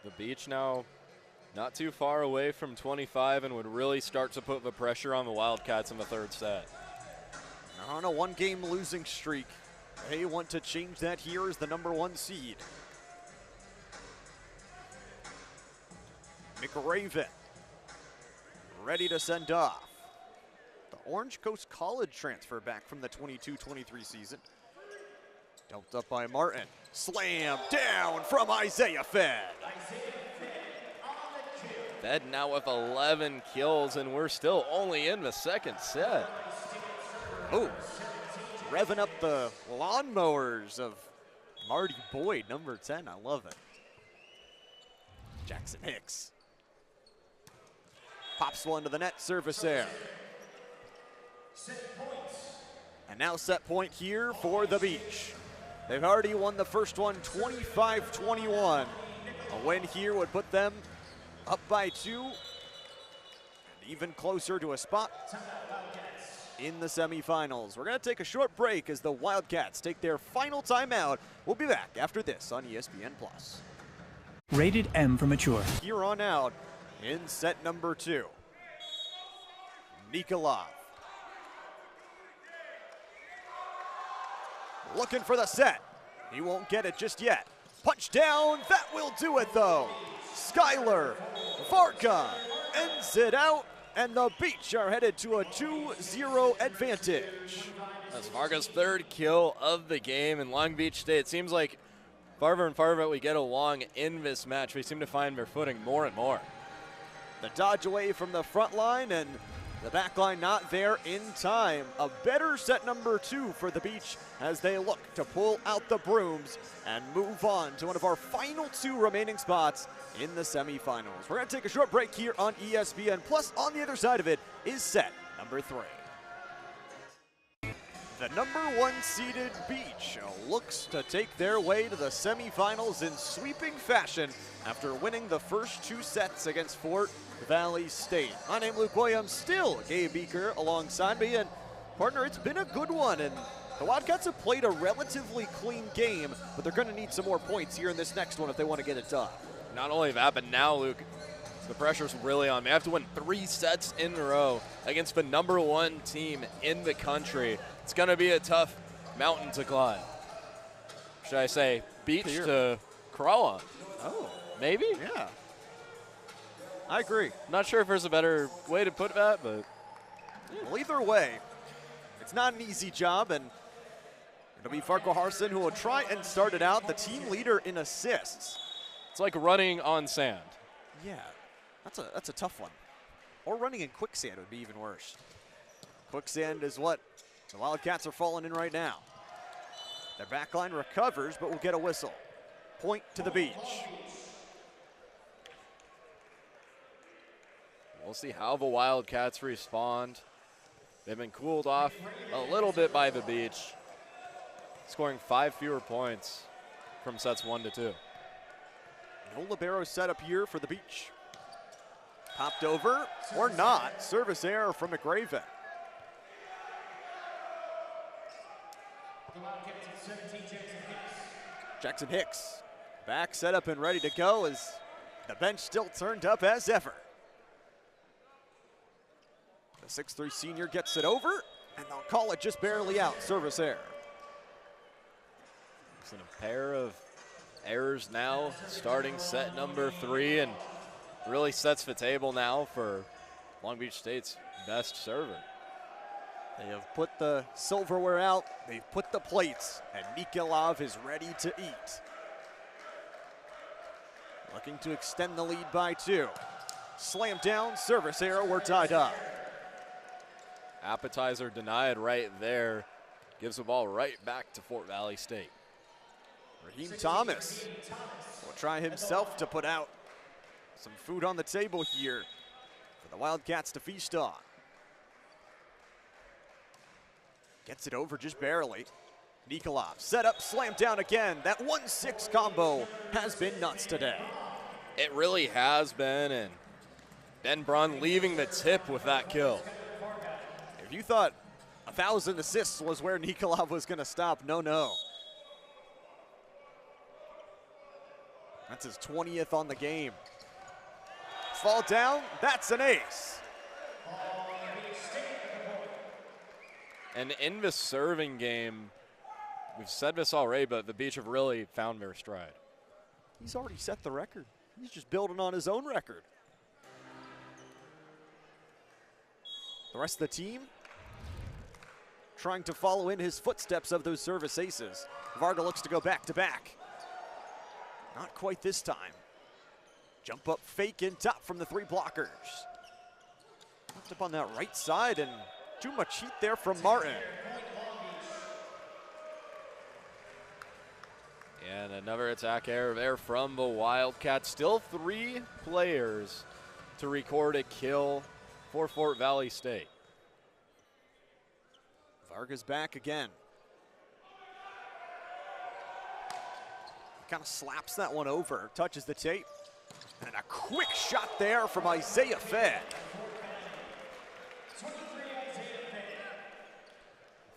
The Beach now not too far away from 25 and would really start to put the pressure on the Wildcats in the 3rd set. On a 1-game losing streak. They want to change that here as the #1 seed. McRaven ready to send off. The Orange Coast College transfer back from the 22-23 season. Dealt up by Martin. Slam down from Isaiah Fed. Fed now with 11 kills, and we're still only in the 2nd set. Oh, revving up the lawnmowers of Marty Boyd, #10. I love it. Jackson Hicks. Pops one to the net, service error. And now set point here for the Beach. They've already won the first one 25-21. A win here would put them up by 2 and even closer to a spot in the semifinals. We're going to take a short break as the Wildcats take their final timeout. We'll be back after this on ESPN Plus. Rated M for mature. Here on out in set number 2. Nikolov. Looking for the set. He won't get it just yet. Punch down, that will do it though. Skylar Varga ends it out, and the Beach are headed to a 2-0 advantage. That's Varga's 3rd kill of the game in Long Beach State. It seems like farther and farther we get along in this match, we seem to find their footing more and more. The dodge away from the front line, and the back line not there in time. A better set number 2 for the Beach as they look to pull out the brooms and move on to one of our final 2 remaining spots in the semifinals. We're going to take a short break here on ESPN. Plus, on the other side of it is set number 3. The number 1 seeded Beach looks to take their way to the semifinals in sweeping fashion after winning the first 2 sets against Fort Valley State. My name is Luke Williams, still Gabe Beaker alongside me, and partner, it's been a good one, and the Wildcats have played a relatively clean game, but they're going to need some more points here in this next one if they want to get it done. Not only that, but now, Luke, the pressure's really on. They have to win 3 sets in a row against the number 1 team in the country. It's going to be a tough mountain to climb. Should I say beach to crawl on? Oh. Maybe? Yeah. I agree. Not sure if there's a better way to put that, but. Well, either way, it's not an easy job, and it'll be Farco Harson who will try and start it out, the team leader in assists. It's like running on sand. Yeah, that's a tough one. Or running in quicksand would be even worse. Quicksand is what the Wildcats are falling in right now. Their back line recovers, but will get a whistle. Point to the Beach. We'll see how the Wildcats respond. They've been cooled off a little bit by the Beach, scoring 5 fewer points from sets 1 to 2. No libero setup here for the Beach. Popped over, or not. Service error from McRaven. Jackson Hicks back, set up and ready to go as the bench still turned up as ever. The 6'3" senior gets it over, and they'll call it just barely out. Service error. It's in a pair of errors now, starting set number 3, and really sets the table now for Long Beach State's best server. They have put the silverware out, they've put the plates, and Nikolov is ready to eat. Looking to extend the lead by 2. Slam down, service error, we're tied up. Appetizer denied right there. Gives the ball right back to Fort Valley State. Raheem Thomas will try himself to put out some food on the table here for the Wildcats to feast on. Gets it over just barely. Nikolov set up, slam down again. That 1-6 combo has been nuts today. It really has been, and Ben Braun leaving the tip with that kill. If you thought 1,000 assists was where Nikolov was going to stop, no. That's his 20th on the game. Fall down, that's an ace. And in the serving game, we've said this already, but the Beach have really found their stride. He's already set the record. He's just building on his own record. The rest of the team trying to follow in his footsteps of those service aces. Varga looks to go back to back. Not quite this time. Jump up fake in top from the 3 blockers. Left up on that right side, and too much heat there from Martin. And another attack error there from the Wildcats. Still 3 players to record a kill for Fort Valley State. Varga's back again. Kind of slaps that one over, touches the tape. And a quick shot there from Isaiah Fed.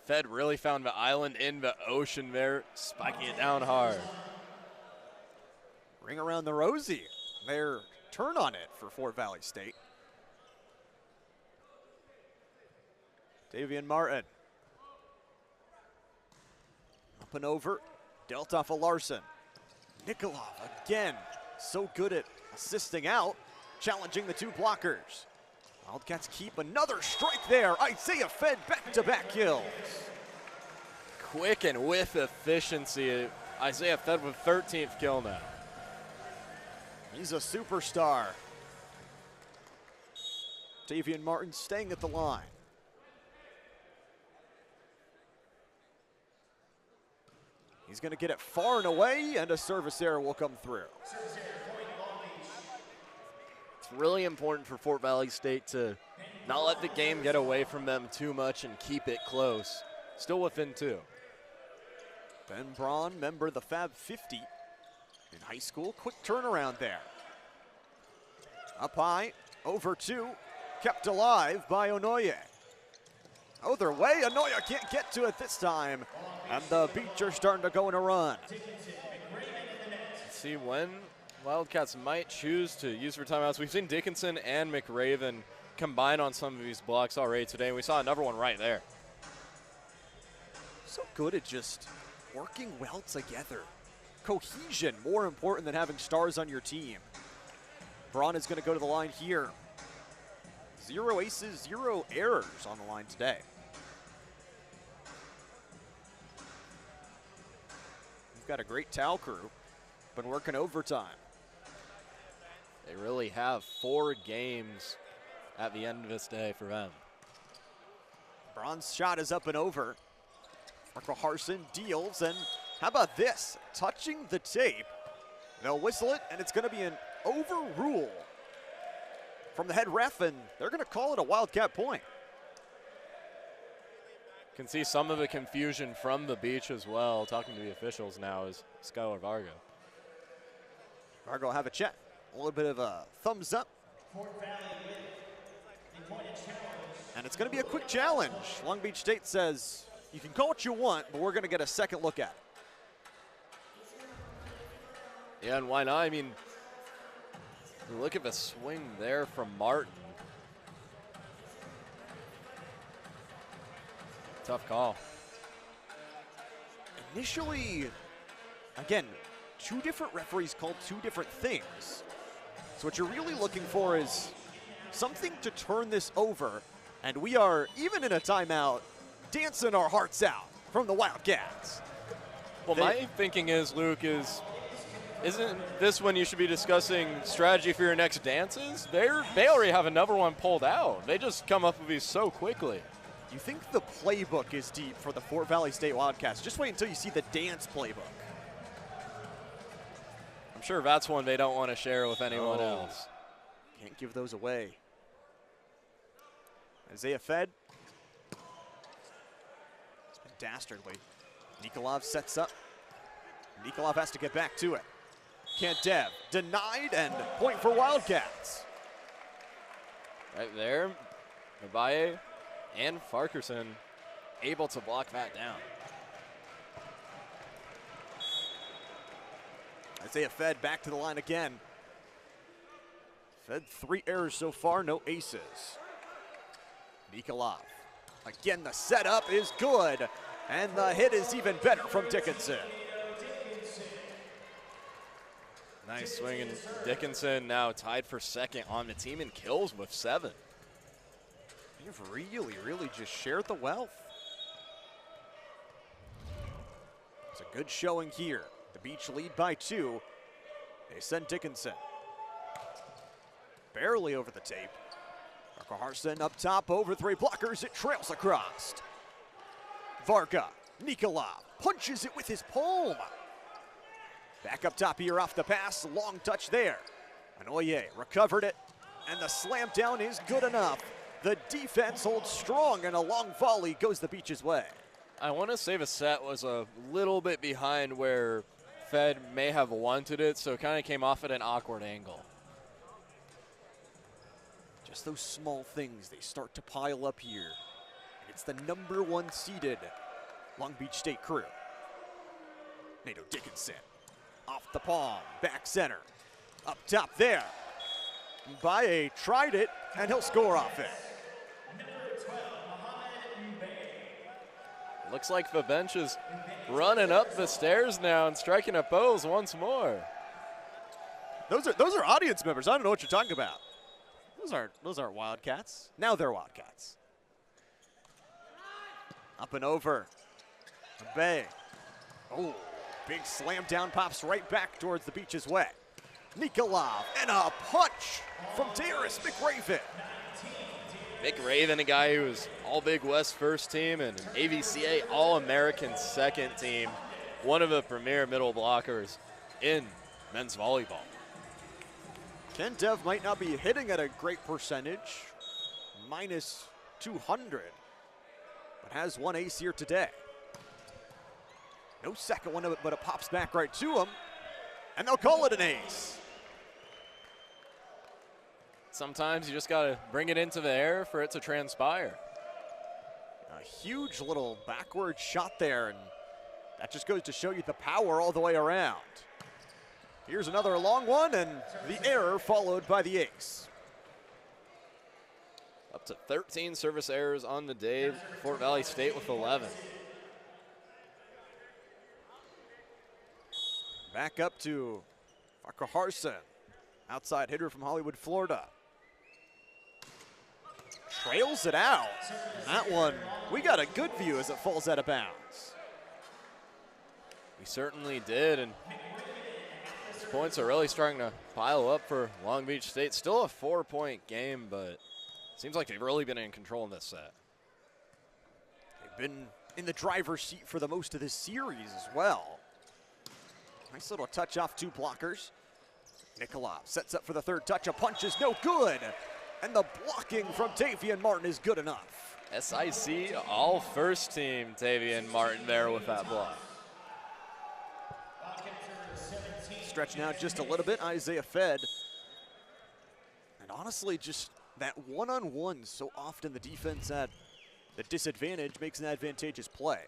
Fed really found the island in the ocean there, spiking it down hard. Ring around the rosy. Their turn on it for Fort Valley State. Davian Martin. Up and over. Dealt off of Larson. Nikolov again. So good at assisting out. Challenging the two blockers. Wildcats keep another strike there. Isaiah Fed back-to-back kills. Quick and with efficiency. Isaiah Fed with 13th kill now. He's a superstar. Davian Martin staying at the line. He's going to get it far and away, and a service error will come through. It's really important for Fort Valley State to not let the game get away from them too much and keep it close. Still within 2. Ben Braun, member of the Fab 50 in high school. Quick turnaround there. Up high, over 2, kept alive by Onoye. Other way, Onoye can't get to it this time. And the Beach are starting to go in a run. See when Wildcats might choose to use for timeouts. We've seen Dickinson and McRaven combine on some of these blocks already today, and we saw another one right there. So good at just working well together. Cohesion, more important than having stars on your team. Braun is going to go to the line here. 0 aces, 0 errors on the line today. We've got a great towel crew. Been working overtime. They really have 4 games at the end of this day for them. Braun's shot is up and over. Marco Harson deals, and how about this? Touching the tape. They'll whistle it, and it's going to be an overrule from the head ref, and they're going to call it a Wildcat point. Can see some of the confusion from the Beach as well. Talking to the officials now is Skylar Vargo. Vargo will have a check. A little bit of a thumbs up. And it's going to be a quick challenge. Long Beach State says, you can call what you want, but we're going to get a second look at it. Yeah, and why not? I mean, look at the swing there from Martin. Tough call. Initially, again, 2 different referees called 2 different things. So what you're really looking for is something to turn this over, and we are, even in a timeout, dancing our hearts out from the Wildcats. Well, my thinking is, Luke, isn't this when you should be discussing strategy for your next dances? They already have another one pulled out. They just come up with these so quickly. You think the playbook is deep for the Fort Valley State Wildcats. Just wait until you see the dance playbook. I'm sure that's one they don't want to share with anyone else. Can't give those away. Isaiah Fed. It's been dastardly. Nikolov sets up. Nikolov has to get back to it. Can't Dev. Denied, and point for Wildcats. Right there, Nabaye and Farkerson able to block that down. Isaiah Fed back to the line again. Fed 3 errors so far, no aces. Nikolov. Again, the setup is good, and the hit is even better from Dickinson. Nice swing, and Dickinson now tied for second on the team in kills with 7. You've really just shared the wealth. It's a good showing here. The Beach lead by 2. They send Dickinson. Barely over the tape. Marco Harson up top over 3 blockers. It trails across. Varga, Nikolov punches it with his palm. Back up top here off the pass. Long touch there. Onoye recovered it, and the slam down is good enough. The defense holds strong, and a long volley goes the Beach's way. I want to say the set was a little bit behind where Fed may have wanted it, so it kind of came off at an awkward angle. Just those small things, they start to pile up here. It's the #1 seeded Long Beach State crew. Nato Dickinson off the palm, back center. Up top there. Baye tried it, and he'll score off it. Looks like the bench is running up the stairs now and striking a pose once more. Those are audience members. I don't know what you're talking about. Those aren't Wildcats. Now they're Wildcats. Up and over. Bay. Oh, big slam down, pops right back towards the Beach's way. Nikolov, and a punch from Darius McRaven. McRaven, a guy who was all Big West first team and AVCA All-American second team. One of the premier middle blockers in men's volleyball. Ken Dev might not be hitting at a great percentage, minus 200, but has one ace here today. No second one of it, but it pops back right to him, and they'll call it an ace. Sometimes you just got to bring it into the air for it to transpire. A huge little backward shot there, and that just goes to show you the power all the way around. Here's another long one, and the error followed by the ace. Up to 13 service errors on the day. Fort Valley State with 11. Back up to Farquharson, outside hitter from Hollywood, Florida. Trails it out. That one, we got a good view as it falls out of bounds. We certainly did, and these points are really starting to pile up for Long Beach State. Still a 4-point game, but seems like they've really been in control in this set. They've been in the driver's seat for the most of this series as well. Nice little touch off two blockers. Nikolov sets up for the third touch. A punch is no good. And the blocking from Tavian Martin is good enough. SIC all first team Tavian Martin there with that block. Stretching out just a little bit, Isaiah Fed. And honestly, just that one-on-one, so often the defense at the disadvantage makes an advantageous play.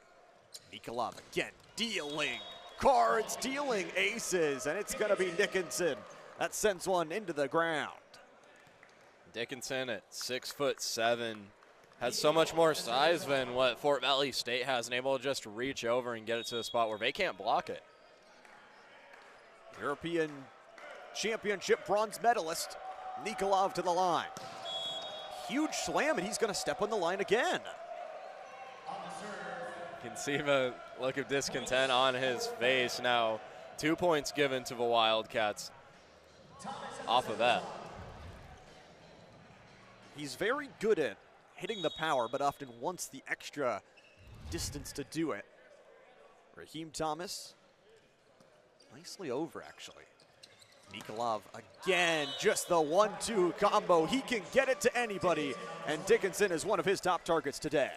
Nikolov again, dealing cards, dealing aces, and it's gonna be Dickinson. That sends one into the ground. Dickinson at 6'7", has so much more size than what Fort Valley State has, and able to just reach over and get it to the spot where they can't block it. European Championship bronze medalist, Nikolov to the line. Huge slam, and he's gonna step on the line again. You can see the look of discontent on his face now. 2 points given to the Wildcats off of that. He's very good at hitting the power, but often wants the extra distance to do it. Raheem Thomas, nicely over actually. Nikolov again, just the 1-2 combo. He can get it to anybody, and Dickinson is one of his top targets today.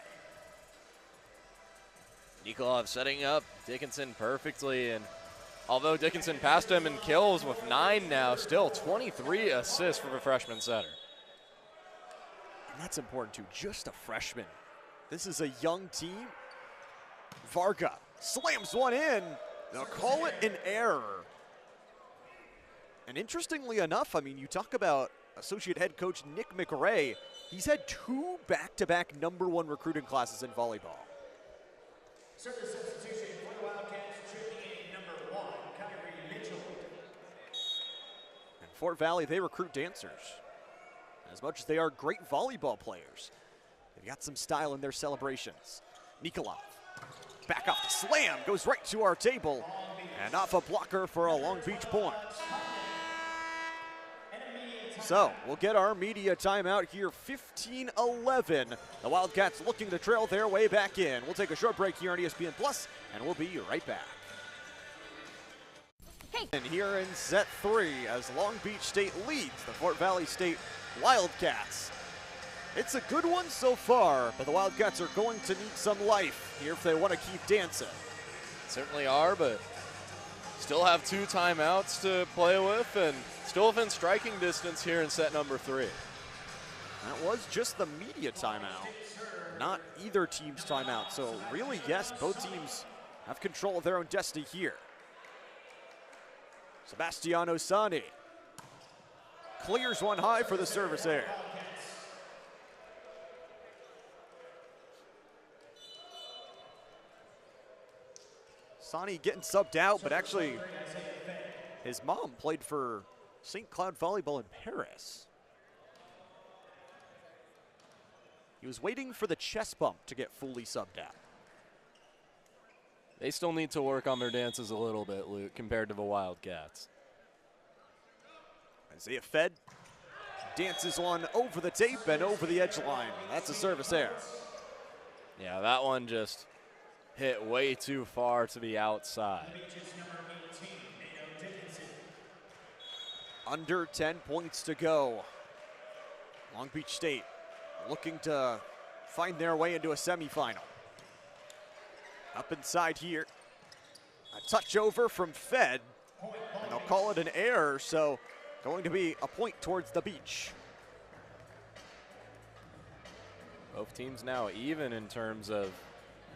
Nikolov setting up Dickinson perfectly, and although Dickinson passed him in kills with 9 now, still 23 assists for the freshman setter. And that's important too, just a freshman. This is a young team. Varga slams one in. They'll call it an error. And interestingly enough, I mean, you talk about associate head coach Nick McRae. He's had 2 back-to-back #1 recruiting classes in volleyball. Service substitution for the Wildcats, tripping in #1, Kyrie Mitchell. And Fort Valley, they recruit dancers. As much as they are great volleyball players, they've got some style in their celebrations. Nikolov, back off the slam, goes right to our table, and off a blocker for a Long Beach point. So we'll get our media timeout here, 15-11. The Wildcats looking to trail their way back in. We'll take a short break here on ESPN Plus, and we'll be right back. Hey. And here in set 3, as Long Beach State leads the Fort Valley State Wildcats. It's a good one so far, but the Wildcats are going to need some life here if they want to keep dancing. Certainly are, but still have 2 timeouts to play with, and still within striking distance here in set number 3. That was just the media timeout, not either team's timeout. So really, yes, both teams have control of their own destiny here. Sebastiano Sani clears one high for the service error. Sani getting subbed out, but actually his mom played for St. Cloud Volleyball in Paris. He was waiting for the chest bump to get fully subbed out. They still need to work on their dances a little bit, Luke, compared to the Wildcats. Isaiah Fed dances one over the tape and over the edge line. That's a service error. Yeah, that one just hit way too far to the outside. Under 10 points to go. Long Beach State looking to find their way into a semifinal. Up inside here, a touch over from Fed, and they'll call it an error, so going to be a point towards the beach. Both teams now even in terms of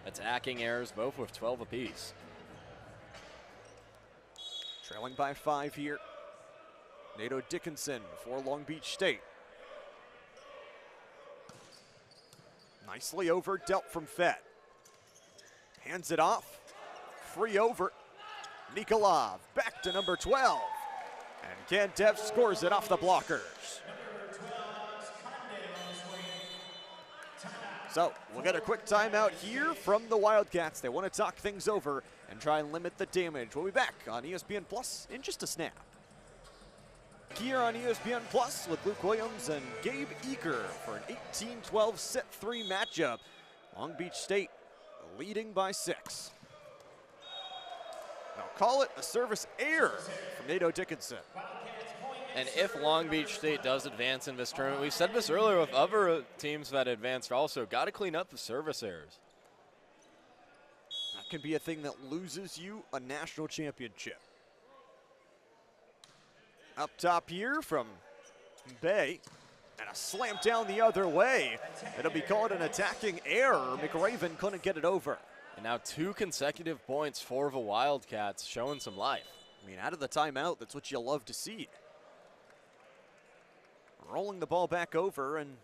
attacking errors, both with 12 apiece. Trailing by 5 here. Nato Dickinson for Long Beach State. Nicely over dealt from Fed. Hands it off. Free over. Nikolov back to number 12. And Kandev scores it off the blockers. So we'll get a quick timeout here from the Wildcats. They want to talk things over and try and limit the damage. We'll be back on ESPN Plus in just a snap. Here on ESPN Plus with Luke Williams and Gabe Eaker for an 18-12 set 3 matchup. Long Beach State leading by 6. They'll call it a service error from Nato Dickinson. And if Long Beach State does advance in this tournament, we said this earlier with other teams that advanced also, got to clean up the service errors. That can be a thing that loses you a national championship. Up top here from Bay, and a slam down the other way. It'll be called an attacking error. McRaven couldn't get it over. And now 2 consecutive points for the Wildcats, showing some life. I mean, out of the timeout, that's what you love to see. Rolling the ball back over, and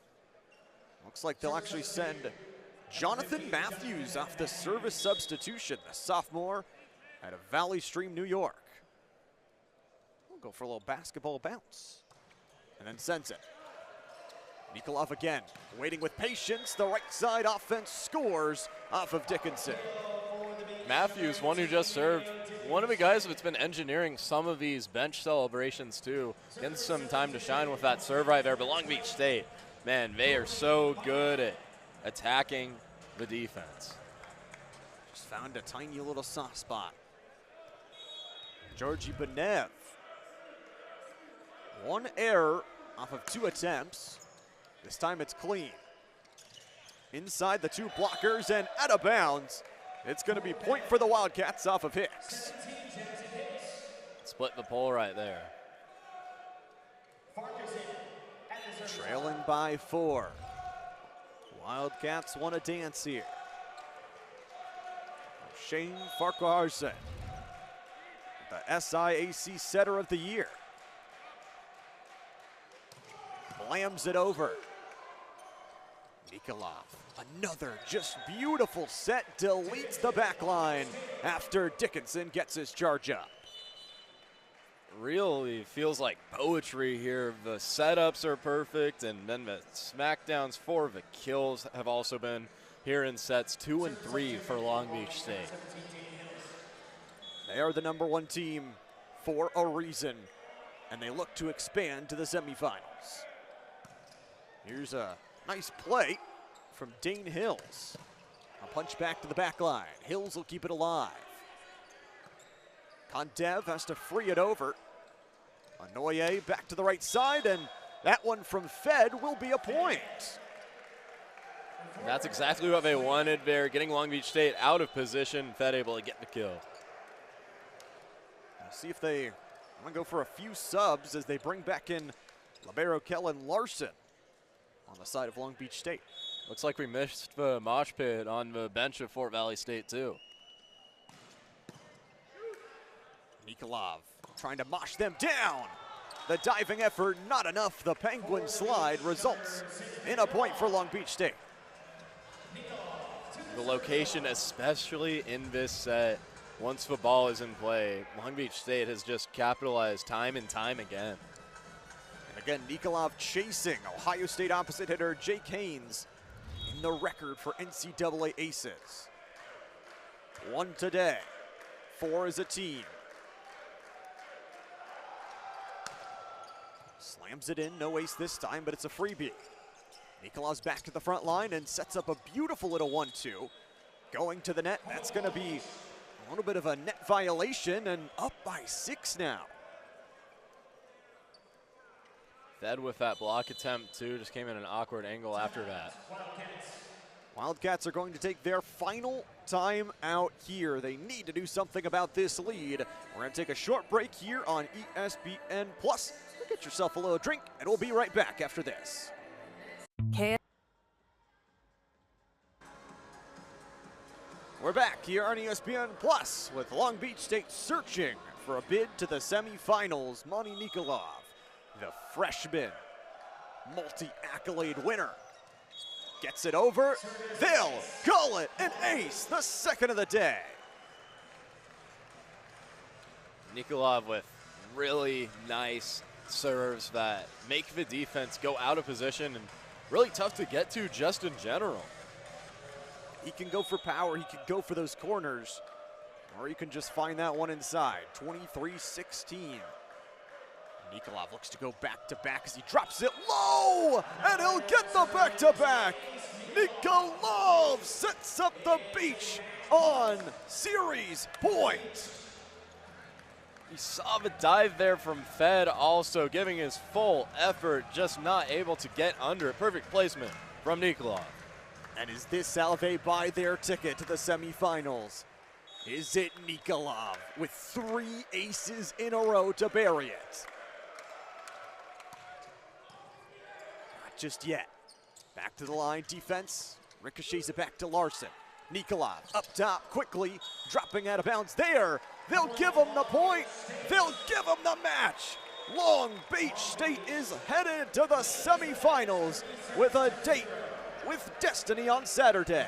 looks like they'll actually send Jonathan Matthews off the service substitution, the sophomore out of Valley Stream, New York. We'll go for a little basketball bounce, and then sends it. Nikolov again, waiting with patience. The right side offense scores off of Dickinson. Matthews, one who just served, one of the guys that's been engineering some of these bench celebrations too. Getting some time to shine with that serve right there. But Long Beach State, man, they are so good at attacking the defense. Just found a tiny little soft spot. Georgi Benev. 1 error off of 2 attempts. This time it's clean. Inside the 2 blockers and out of bounds. It's going to be point for the Wildcats off of Hicks. Split the pole right there. Trailing by 4. Wildcats want to dance here. Shane Farquharson, the SIAC Setter of the Year. Slams it over. Nikolov, another just beautiful set, deletes the back line after Dickinson gets his charge up. Really feels like poetry here. The setups are perfect, and then the smackdowns for the kills have also been here in sets 2 and 3 for Long Beach State. They are the #1 team for a reason, and they look to expand to the semifinals. Here's a nice play from Dane Hills. A punch back to the back line. Hills will keep it alive. Kondev has to free it over. Anoye back to the right side, and that one from Fed will be a point. And that's exactly what they wanted there, getting Long Beach State out of position. Fed able to get the kill. We'll see if they want to go for a few subs as they bring back in libero Kellen Larson on the side of Long Beach State. Looks like we missed the mosh pit on the bench of Fort Valley State too. Nikolov trying to mosh them down. The diving effort, not enough. The Penguin slide results in a point for Long Beach State. The location, especially in this set, once the ball is in play, Long Beach State has just capitalized time and time again. And again, Nikolov chasing Ohio State opposite hitter Jake Haynes in the record for NCAA aces. 1 today, 4 as a team. Slams it in, no ace this time, but it's a freebie. Nikolov's back to the front line and sets up a beautiful little 1-2. Going to the net, that's gonna be a little bit of a net violation, and up by 6 now. Fed with that block attempt too, just came in an awkward angle after that. Wildcats are going to take their final time out here. They need to do something about this lead. We're going to take a short break here on ESPN+. Get yourself a little drink, and we'll be right back after this. We're back here on ESPN+ with Long Beach State searching for a bid to the semifinals. Monty Nikolov, the freshman, multi-accolade winner, gets it over. They'll call it an ace, the second of the day. Nikolov with really nice serves that make the defense go out of position and really tough to get to just in general. He can go for power, he can go for those corners, or you can just find that one inside. 23-16. Nikolov looks to go back-to-back as he drops it low, and he'll get the back-to-back. Nikolov sets up the beach on series point. He saw the dive there from Fed, also giving his full effort, just not able to get under it. Perfect placement from Nikolov. And is this Salve buy their ticket to the semifinals? Is it Nikolov with 3 aces in a row to bury it? Not just yet. Back to the line, defense. Ricochets it back to Larson. Nikolov up top quickly, dropping out of bounds there. They'll give him the point. They'll give him the match. Long Beach State is headed to the semifinals with a date with destiny on Saturday.